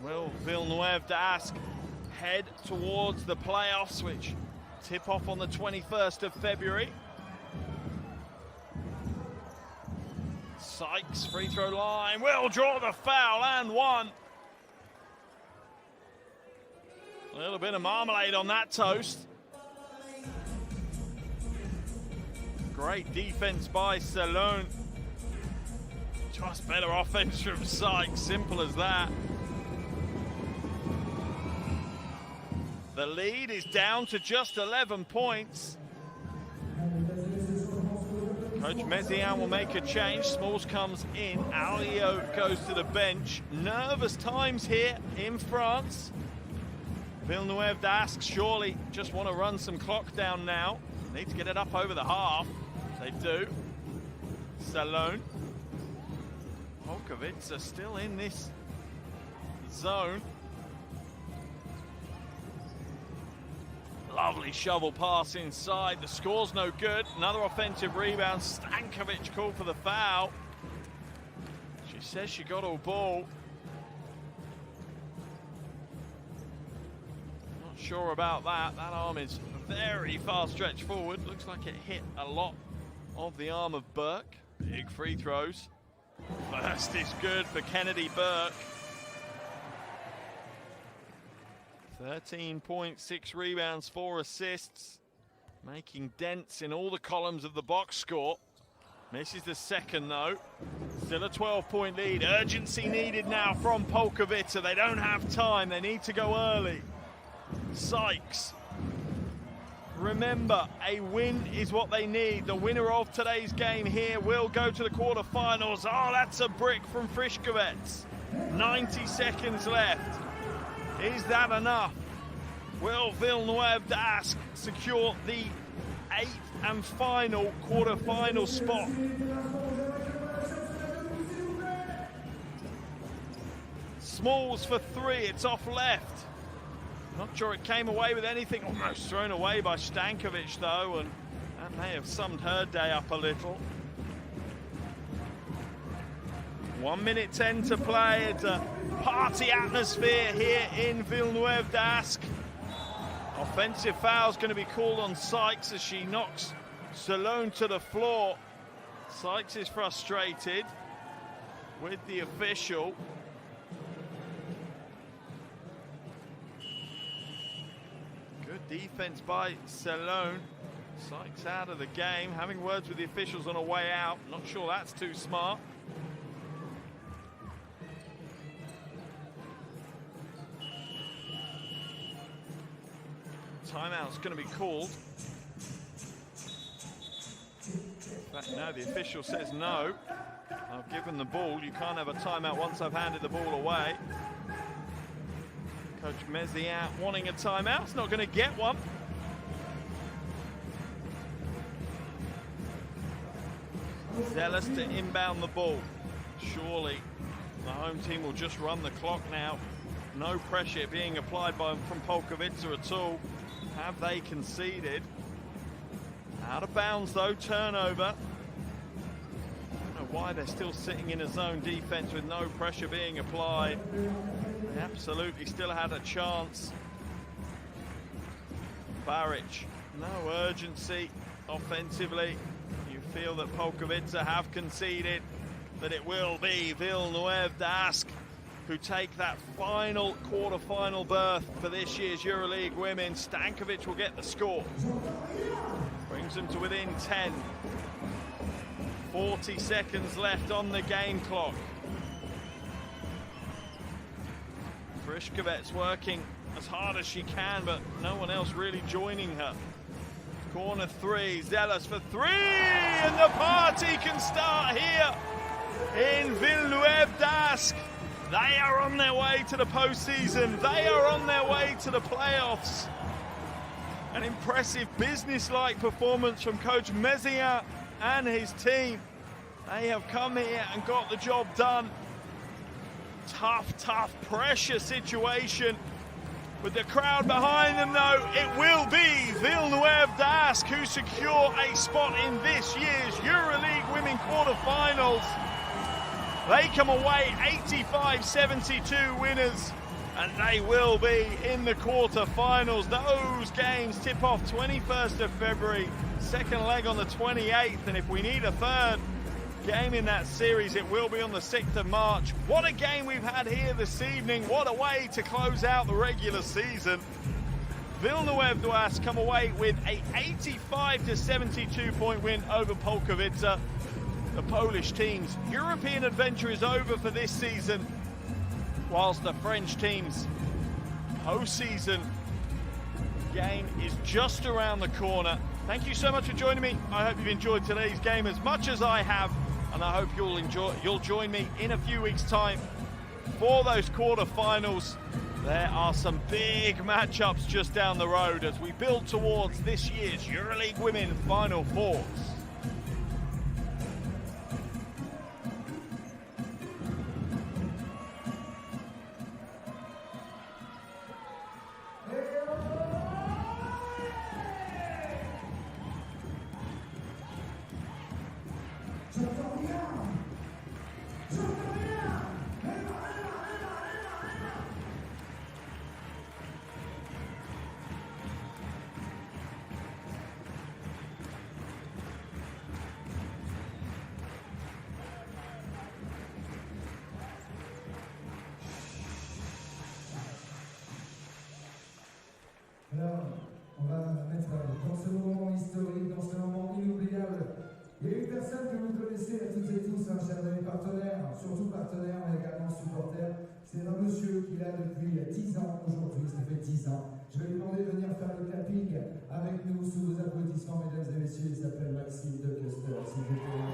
Will Villeneuve d'Ascq head towards the playoffs, which tip off on the 21st of February? Sykes, free throw line, will draw the foul and one. A little bit of marmalade on that toast. Great defense by Salone. Just better offense from Sykes, simple as that. The lead is down to just 11 points. Coach Mézian will make a change. Smalls comes in. Alio goes to the bench. Nervous times here in France. Villeneuve d'Ascq surely just want to run some clock down now. Need to get it up over the half. They do. Salone. Polkowice are still in this zone. Lovely shovel pass inside. The score's no good. Another offensive rebound. Stankovic called for the foul. She says she got all ball. Not sure about that. That arm is very far stretched forward. Looks like it hit a lot of the arm of Burke. Big free throws. First is good for Kennedy Burke. 13 points, 6 rebounds, 4 assists. Making dents in all the columns of the box score. Misses the second though. Still a 12-point lead. Urgency needed now from Polkowice. They don't have time. They need to go early. Sykes. Remember, a win is what they need. The winner of today's game here will go to the quarterfinals. Oh, that's a brick from Frischkowitz. 90 seconds left. Is that enough? Will Villeneuve d'Ascq secure the 8th and final quarterfinal spot? Smalls for 3, it's off left. Not sure it came away with anything. Almost thrown away by Stankovic though, and that may have summed her day up a little. 1 minute 10 to play. It's a party atmosphere here in Villeneuve d'Ascq. Offensive foul's going to be called on Sykes as she knocks Salone to the floor. Sykes is frustrated with the official. Good defense by Salone. Sykes out of the game, having words with the officials on her way out. Not sure that's too smart. Timeout's going to be called. In fact, no, the official says no. I've given the ball. You can't have a timeout once I've handed the ball away. Coach Mézières wanting a timeout. It's not going to get one. Zealous to inbound the ball. Surely the home team will just run the clock now. No pressure being applied from Polkowice at all. Have they conceded? Out of bounds though, turnover. I don't know why they're still sitting in a zone defense with no pressure being applied. They absolutely still had a chance. Baric, no urgency offensively. You feel that Polkowice have conceded, that it will be Villeneuve d'Ascq who take that final quarter-final berth for this year's EuroLeague Women. Stankovic will get the score. Brings them to within 10. 40 seconds left on the game clock. Friškovec working as hard as she can, but no one else really joining her. Corner three, Zealous for three, and the party can start here in Villeneuve d'Ascq. They are on their way to the postseason. They are on their way to the playoffs. An impressive business-like performance from Coach Mézières and his team. They have come here and got the job done. Tough pressure situation. With the crowd behind them, though, it will be Villeneuve d'Ascq who secure a spot in this year's EuroLeague Women quarterfinals. They come away 85-72 winners, and they will be in the quarterfinals. Those games tip off 21st of February, second leg on the 28th, and if we need a third game in that series, it will be on the 6th of March. What a game we've had here this evening. What a way to close out the regular season. Villeneuve d'Ascq come away with a 85-72 point win over Polkowice. The Polish team's European adventure is over for this season, whilst the French team's postseason game is just around the corner. Thank you so much for joining me. I hope you've enjoyed today's game as much as I have, and I hope you'll join me in a few weeks' time for those quarterfinals. There are some big matchups just down the road as we build towards this year's EuroLeague Women Final Fours. Alors, on va mettre dans ce moment historique, dans ce moment inoubliable. Il y a une personne que vous connaissez toutes et tous, chers amis partenaires, surtout partenaires, mais également supporters. C'est un monsieur qui est là depuis 10 ans aujourd'hui, ça fait 10 ans. Je vais lui demander de venir faire le clapping avec nous sous vos applaudissements, mesdames et messieurs. Il s'appelle Maxime de Custer, s'il vous plaît.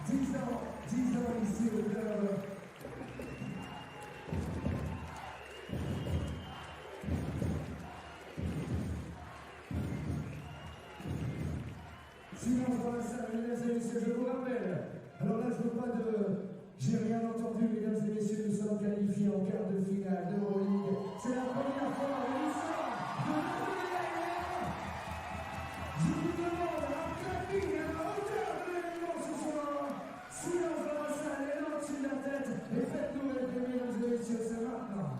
10 ans ici au club. Silence dans la salle, mesdames et messieurs, je vous rappelle. Alors là, je veux pas de... J'ai rien entendu, mesdames et messieurs, nous sommes qualifiés en quart de finale d'EuroLeague. C'est la première fois où nous sommes de l'EuroLeague. Je vous demande un clapping à la hauteur de l'événement ce soir position, c'est maintenant.